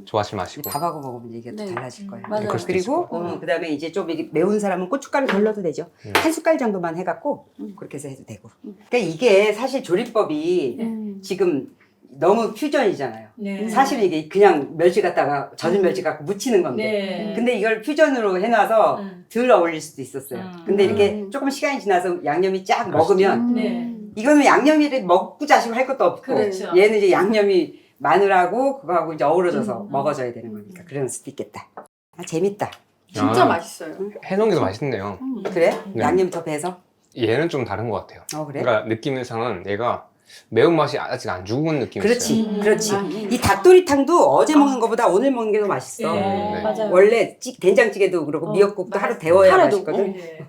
좋아하실 맛이고. 밥하고 먹으면 이게 또 네. 달라질 거예요. 맞아요. 그럴 수도 그리고 그다음에 이제 좀 이게 매운 사람은 고춧가루 덜 넣어도 되죠. 한 숟갈 정도만 해갖고 그렇게 해서 해도 되고. 그러니까 이게 사실 조리법이 지금 너무 퓨전이잖아요. 네. 사실 이게 그냥 멸치 갖다가 젖은 멸치 갖고 무치는 건데. 네. 근데 이걸 퓨전으로 해놔서 덜 어울릴 수도 있었어요. 근데 이렇게 음. 조금 시간이 지나서 양념이 쫙 그럴 먹으면 네. 이거는 양념이 먹고 자시고 할 것도 없고 그렇죠. 얘는 이제 양념이 마늘하고 그거하고 이제 어우러져서 먹어져야 되는 거니까 그럴 수도 있겠다. 아, 재밌다. 진짜 아. 맛있어요. 해놓은 게 더 맛있네요. 그래? 네. 양념 더 배서? 얘는 좀 다른 것 같아요. 그래? 그러니까 느낌상은 얘가 매운맛이 아직 안 죽은 느낌이 그렇지, 있어요. 그렇지. 아, 이 닭도리탕도 어제 먹는 것보다 오늘 먹는 게 더 맛있어. 네. 맞아요. 원래 된장찌개도 그렇고 미역국도 하루 데워야 하루도. 맛있거든. 네.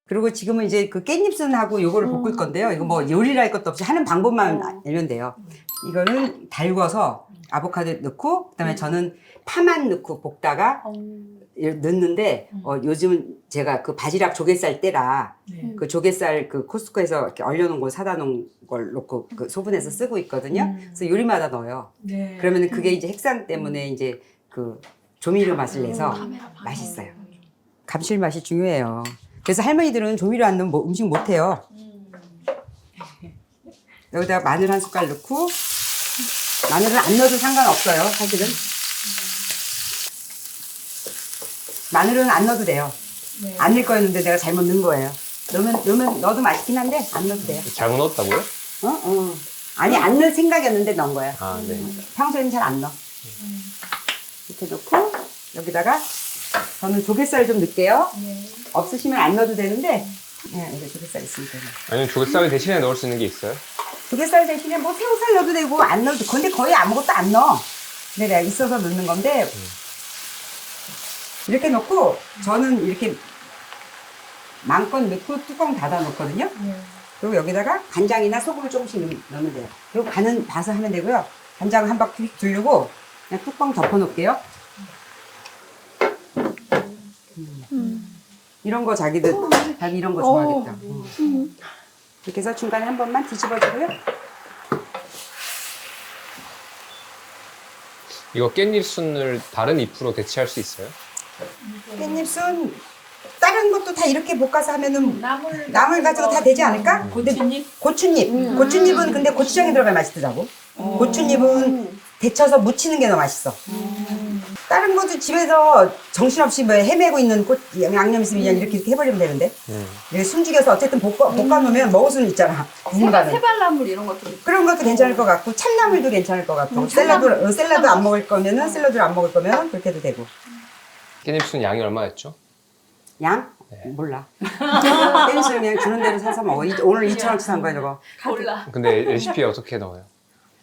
그리고 지금은 이제 그 깻잎순하고 요거를 볶을 건데요. 이거 뭐 요리를 할 것도 없이 하는 방법만 알면 돼요. 이거는 달궈서 아보카도 넣고 그다음에 저는 파만 넣고 볶다가 넣는데 요즘은 제가 그 바지락 조개살 때라 네. 그 조개살 그 코스트코에서 이렇게 얼려놓은 거 사다 놓은 걸 넣고 그 소분해서 쓰고 있거든요. 그래서 요리마다 넣어요. 네. 그러면 그게 이제 핵산 때문에 이제 그 조미료 맛을 내서 맛있어요. 감칠맛이 중요해요. 그래서 할머니들은 조미료 안 넣으면 음식 못 해요. 여기다가 마늘 한 숟갈 넣고 마늘은 안 넣어도 상관없어요. 사실은 마늘은 안 넣어도 돼요. 네. 안 넣을 거였는데 내가 잘못 넣은 거예요. 넣으면 넣어도 맛있긴 한데 안 넣어도 돼요. 잘못 넣었다고요? 아니 안 넣을 생각이었는데 넣은 거야. 아, 네. 평소에는 잘 안 넣어. 이렇게 넣고 여기다가 저는 조갯살 좀 넣을게요. 없으시면 안 넣어도 되는데 이게 조갯살 있으니까. 아니면 조개살 대신에 넣을 수 있는 게 있어요? 조갯살 대신에 뭐 새우살 넣어도 되고 안 넣어도 돼. 근데 거의 아무것도 안 넣어. 근데 내가 있어서 넣는 건데 이렇게 넣고 저는 이렇게 마음껏 넣고 뚜껑 닫아 놓거든요. 그리고 여기다가 간장이나 소금을 조금씩 넣으면 돼요. 그리고 간은 봐서 하면 되고요. 간장 한 바퀴 휙 두르고 그냥 뚜껑 덮어 놓을게요. 이런 거 자기 이런 거 좋아하겠다. 이렇게 해서 중간에 한 번만 뒤집어주고요. 이거 깻잎순을 다른 잎으로 대체할 수 있어요? 깻잎순 다른 것도 다 이렇게 볶아서 하면은 나물 가지고 다 되지 않을까? 고추잎? 고추잎은 근데 고추장이 들어가야 맛있더라고. 고추잎은 데쳐서 무치는 게 더 맛있어. 다른 것도 집에서 정신없이 뭐 헤매고 있는 양념 있으면 그냥 이렇게 해버리면 되는데. 이렇게 숨죽여서 어쨌든 볶아놓으면 먹을 수는 있잖아. 누군가는. 세발나물 이런 것도. 그런 것도 괜찮을 것 같고 참나물도 괜찮을 것 같고 샐러드 안 먹을 거면은 샐러드를 안 먹을 거면 그렇게 해도 되고. 깻잎순 양이 얼마였죠? 양? 몰라. 깻잎을 그냥 주는 대로 사서 먹어. 오늘 2,000원치 산 거야 저거. 몰라. 근데 레시피에 어떻게 넣어요?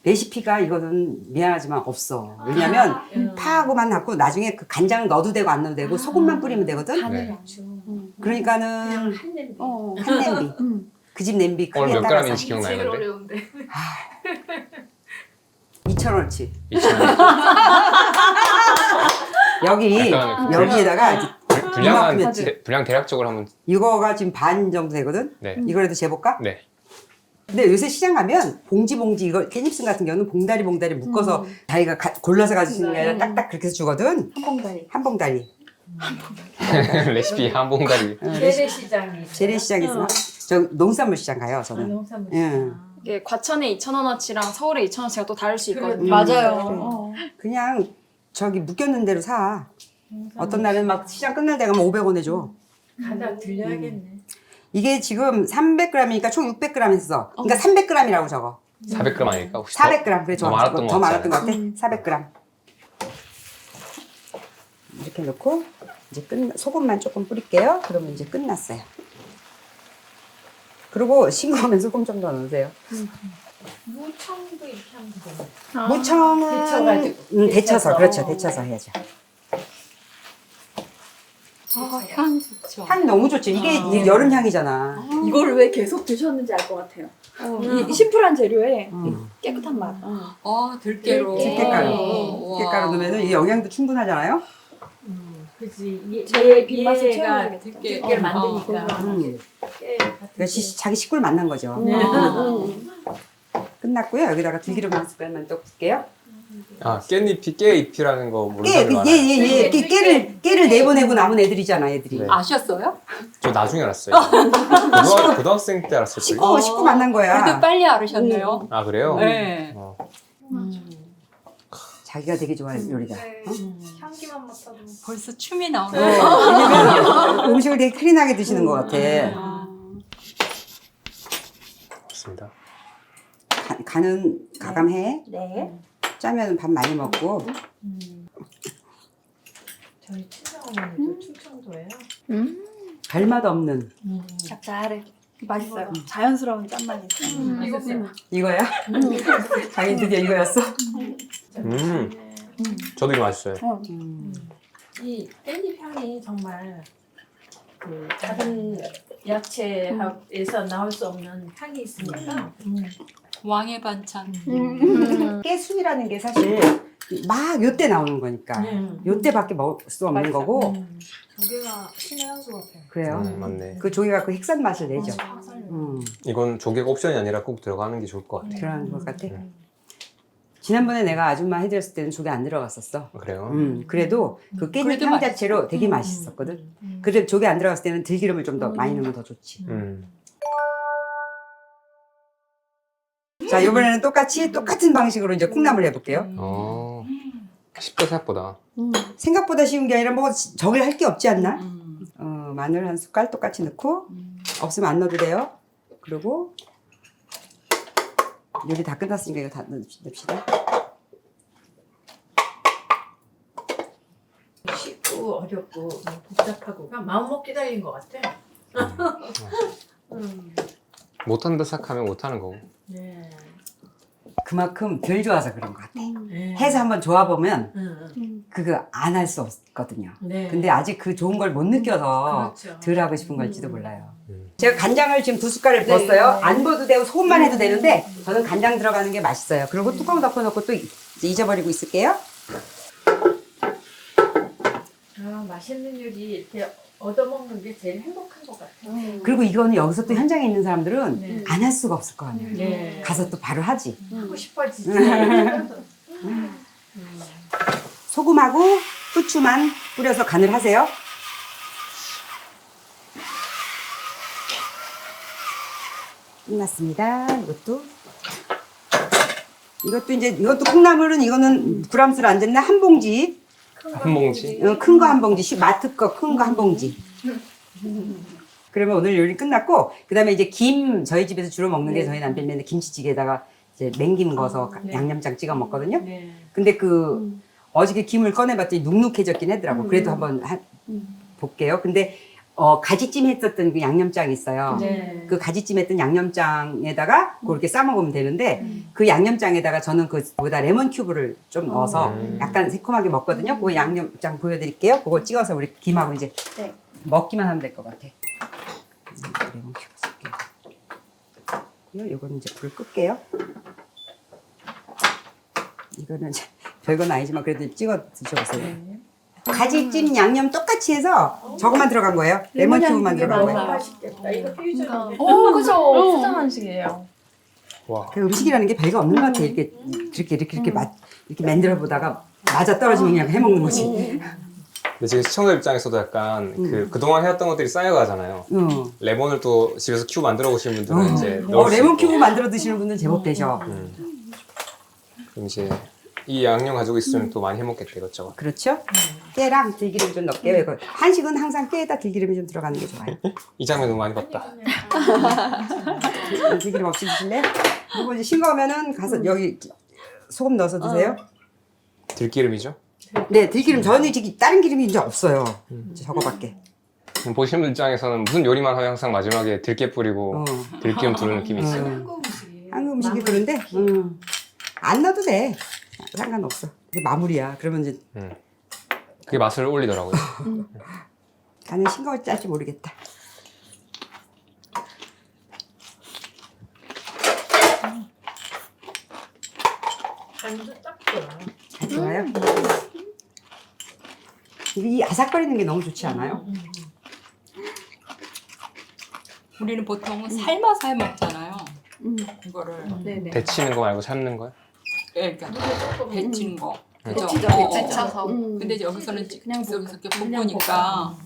레시피가 이거는 미안하지만 없어. 왜냐면 파하고만 넣고 나중에 그 간장 넣어도 되고 안 넣어도 되고 소금만 뿌리면 되거든. 네. 그러니까는 한 냄비. 한 냄비. 그 집 냄비 오늘 크기에 몇 따라서 그램인지 기억나요? 근데? 어려운데. 2,000원치. 2,000원. 약간 여기에다가 이제 분량 대략적으로 한번. 이거가 지금 반 정도 되거든. 네. 이거라도 재볼까? 네. 근데 요새 시장 가면 봉지 이거 깻잎순 같은 경우는 봉다리 묶어서 자기가 골라서 가지는 게 아니라 딱딱 그렇게 해서 주거든. 한봉다리. 한 봉다리. 레시피 한 봉다리. 재래시장이 재래시장에서 저 농산물 시장 가요 저는. 농산물 예. 시장. 이게 과천의 2,000원어치랑 서울의 2,000원어치가 또 다를 수 있거든요. 맞아요. 그냥 저기 묶여놓은 대로 사. 어떤 날은 막 시장 끝날 때 가면 500원에 줘. 가다 들려야겠네. 이게 지금 300g이니까 총 600g 했어. 그러니까 300g이라고 적어. 400g 아닐까? 혹시 400g. 그래, 더 많았던 더 것 같지 많았던 것 같아. 400g. 이렇게 넣고 이제 소금만 조금 뿌릴게요. 그러면 이제 끝났어요. 그리고 싱거우면 소금 좀 더 넣으세요. 무청도 이렇게 하면 되잖아. 무청은 데쳐가지고. 데쳐서 그렇죠. 데쳐서 해야죠. 향 좋죠. 향이 너무 좋죠. 이게 여름 향이잖아. 이거를 왜 계속 드셨는지 알 것 같아요. 이 심플한 재료에 깨끗한 맛. 들깨로. 들깨가루. 와. 들깨가루 넣으면 이 영양도 충분하잖아요. 그지. 제 입맛을 얘가 채워야겠다. 들깨를 만드니까. 깨 같은 그러니까 자기 식구를 만난 거죠. 네. 끝났고요. 여기다가 들기름 한 숟갈만 또 붓게요. 아 깻잎이 깨잎이라는 거 모르는 사람이 많아요. 깨를 내보내고 남은 애들이잖아, 애들이. 네. 아셨어요? 저 나중에 알았어요. 고등학생 때 알았을 거예요. 식구 만난 거야. 그래도 빨리 알으셨네요. 아 그래요? 네. 어. 자기가 되게 좋아하는 요리다. 향기만 맡아도. 벌써 춤이 나오네. 왜냐면 음식을 되게 클린하게 드시는 것 같아. 좋습니다. 간은 가감해. 네. 짜면 밥 많이 먹고. 저희 친정어머니도 충청도예요. 별맛 없는. 짭짤해. 맛있어요. 자연스러운 짠맛이 있어요. 이거 이거야? 자기 드디어 이거였어? 저도 이거 맛있어요. 이 깻잎 향이 정말 그 다른 야채에서 나올 수 없는 향이 있으니까 왕의 반찬. 깨순이라는 게 사실 막 요때 나오는 거니까. 요때밖에 먹을 수 없는 거고. 조개가 신의 한 수 같아요. 그래요. 맞네. 그 조개가 그 핵산 맛을 내죠. 이건 조개가 옵션이 아니라 꼭 들어가는 게 좋을 것 같아요. 그런 것 같아. 지난번에 내가 아줌마 해드렸을 때는 조개 안 들어갔었어. 그래요? 그래도 그 깻잎 그래도 향 자체로 되게 맛있었거든. 그래도 조개 안 들어갔을 때는 들기름을 좀 더 많이 넣으면 더 좋지. 자, 이번에는 똑같은 방식으로 이제 콩나물 해볼게요. 쉽다 생각보다. 생각보다 쉬운 게 아니라 뭐 저길 할 게 없지 않나? 마늘 한 숟갈 똑같이 넣고 없으면 안 넣어도 돼요. 그리고 요리 다 끝났으니까 이거 다 넣읍시다. 쉽고 어렵고 복잡하고가 마음먹기 달린 것 같아. 못한다 생각하면 못하는 거고. 네. 그만큼 덜 좋아서 그런 것 같아. 네. 해서 한번 좋아보면 응. 그거 안 할 수 없거든요. 네. 근데 아직 그 좋은 걸 못 느껴서 그렇죠. 덜 하고 싶은 걸지도 몰라요. 제가 간장을 지금 2숟갈을 부었어요. 안 부어도 되고 소금만 해도 되는데 저는 간장 들어가는 게 맛있어요. 그리고 뚜껑 덮어놓고 또 이제 잊어버리고 있을게요. 맛있는 요리 이렇게 얻어먹는 게 제일 행복한 것 같아요. 그리고 이거는 여기서 또 현장에 있는 사람들은 네. 안 할 수가 없을 거 아니에요. 네. 가서 또 바로 하지. 하고 싶어지지. 소금하고 후추만 뿌려서 간을 하세요. 끝났습니다. 이것도 콩나물은 이거는 그람수로 안 됐나? 한 봉지. 한 봉지. 큰 거 한 봉지. 마트 거 큰 거 한 봉지. 그러면 오늘 요리 끝났고, 그 다음에 이제 김, 저희 집에서 주로 먹는 게 저희 남편이 맨날 김치찌개에다가 이제 맹김 넣어서 양념장 찍어 먹거든요. 네. 근데 어저께 김을 꺼내봤더니 눅눅해졌긴 하더라고. 그래도 한번 볼게요. 근데 가지찜 했었던 그 양념장이 있어요. 네. 그 가지찜 했던 양념장에다가 그렇게 싸 먹으면 되는데 그 양념장에다가 저는 거기다 레몬 큐브를 좀 넣어서 약간 새콤하게 먹거든요. 그 양념장 보여드릴게요. 그거 찍어서 우리 김하고 이제 먹기만 하면 될 것 같아. 레몬 큐브 쓸게요. 이거는 이제 불 끌게요. 이거는 별건 아니지만 그래도 찍어 드셔보세요. 가지찜 양념 똑같이 해서 저것만 들어간 거예요. 레몬 큐브만 들어간 너무 거예요. 맛있겠다. 이거 퓨전. 그죠. 수정 한식이에요. 와. 그 음식이라는 게 별거 없는 것 같아. 이렇게 만들어 보다가 맞아 떨어지면 그냥 해 먹는 거지. 근데 지금 시청자 입장에서도 약간 그동안 해왔던 것들이 쌓여가잖아요. 레몬을 또 집에서 키우고 만들어 보시는 분들은 이제 넣을 수 레몬 있고. 큐브 만들어 드시는 분들 제법 되셔. 그럼 이제 이 양념 가지고 있으면 또 많이 해먹겠다 이것저것. 그렇죠? 깨랑 들기름 좀 넣을게요. 이거 한식은 항상 깨에다 들기름이 좀 들어가는 게 좋아요. 이 장면 너무 많이 봤다. 들기름 없이 드실래? 그리고 이제 싱거우면은 가서 여기 소금 넣어서 드세요. 들기름이죠. 네, 들기름 저는 지금 다른 기름이 이제 없어요. 이제 저거밖에. 그럼 보시는 분 입장에서는 무슨 요리만 하면 항상 마지막에 들깨 뿌리고 들기름 두르는 느낌이 있어요. 한국 음식이. 한국 음식이 그런데 안 넣어도 돼. 상관없어. 이게 마무리야. 그러면 이제 그게 맛을 올리더라고요. 나는 싱거울지 짤지 모르겠다. 간도 딱 좋아. 잘 좋아요? 이 아삭거리는 게 너무 좋지 않아요? 우리는 보통 삶아서 해 먹잖아요. 이거를 네네. 데치는 거 말고 삶는 거요? 그러니까 데치는 거. 그죠? 데치죠, 데쳐서. 근데 이제 여기서는 그냥 여기서 이렇게 그냥 볶으니까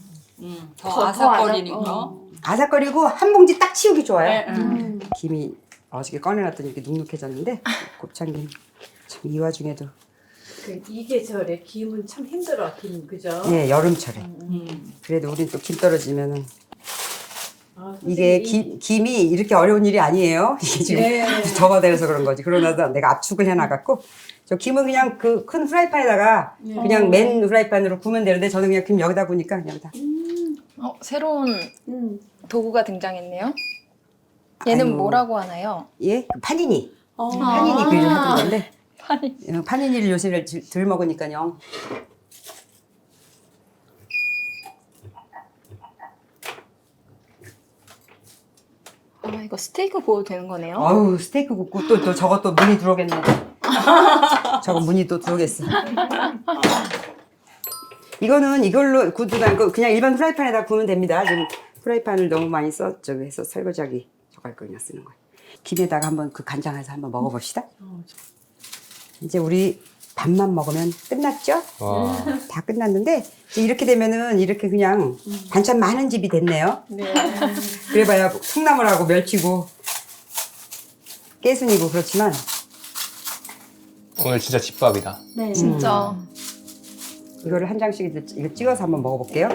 더 더 아삭거리니까. 아삭거리고 한 봉지 딱 치우기 좋아요. 네, 김이 어저께 꺼내놨더니 이렇게 눅눅해졌는데 곱창김 참 이 와중에도 이게 저래 김은 참 힘들어 김 그죠? 예 여름철에 그래도 우린 또 김 떨어지면은 아, 이게 김이 이렇게 어려운 일이 아니에요. 이게 지금 접어대서 그런 거지. 그러나 내가 압축을 해놔갖고 저 김은 그냥 그 큰 프라이팬에다가 그냥 맨 프라이팬으로 구우면 되는데 저는 그냥 김 여기다 구우니까 그냥 여기다. 새로운 도구가 등장했네요. 얘는 아유. 뭐라고 하나요? 예? 그 파니니. 파니니 그리를 하던 건데 파니니를 요새 덜 먹으니까요. 이거 스테이크 구워도 되는 거네요? 아우 스테이크 굽고 또 저것도 문이 들어오겠네. 저거 문이 또 들어오겠어. 이거는 이걸로 구우도 아니고 그냥 일반 프라이팬에다 구우면 됩니다. 지금 프라이팬을 너무 많이 해서 설거지하기 저거 할 거 그냥 쓰는 거예요. 김에다가 한번 그 간장해서 한번 먹어봅시다. 이제 우리 밥만 먹으면 끝났죠? 와. 다 끝났는데 이제 이렇게 되면은 이렇게 그냥 반찬 많은 집이 됐네요. 그래봐야 콩나물하고 멸치고 깨순이고 그렇지만 오늘 진짜 집밥이다. 네. 진짜. 이거를 한 장씩 이거 찍어서 한번 먹어볼게요.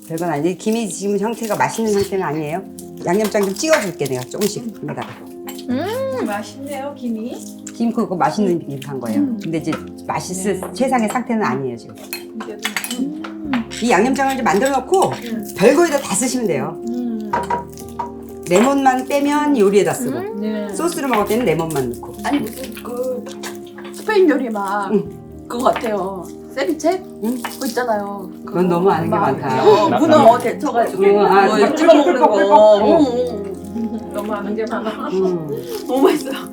별건 아닌데 김이 지금 형태가 맛있는 상태는 아니에요. 양념장 좀 찍어줄게 내가 조금씩 김에다가. 맛있네요 김이. 김 그거 맛있는 김 산 거예요. 근데 이제 맛있을 최상의 상태는 아니에요 지금. 이 양념장을 이제 만들어 놓고 별거에다 다 쓰시면 돼요. 레몬만 빼면 요리에다 쓰고 소스를 먹을 때는 레몬만 넣고. 아니 무슨 그 스페인 요리 막 그거 같아요. 세비체? 그거 있잖아요. 그건 너무 아는 게 많다. 문어 데쳐가지고 아, 찍어 먹는 거. 너무 아는 게 많아. 너무 맛있어요.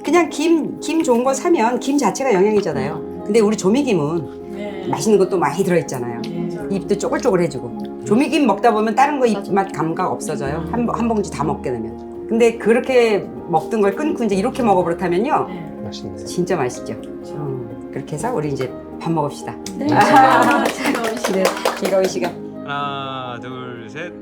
그냥 김 좋은 거 사면 김 자체가 영양이잖아요. 근데 우리 조미김은 맛있는 것도 많이 들어있잖아요. 입도 쪼글쪼글해지고. 조미김 먹다 보면 다른 거 입맛 감각 없어져요. 한 봉지 다 먹게 되면. 근데 그렇게 먹던 걸 끊고 이제 이렇게 먹어버릇하면요. 맛있네. 진짜 맛있죠. 그렇게 해서 우리 이제 밥 먹읍시다. 네. 즐거운 시간. 하나, 둘, 셋.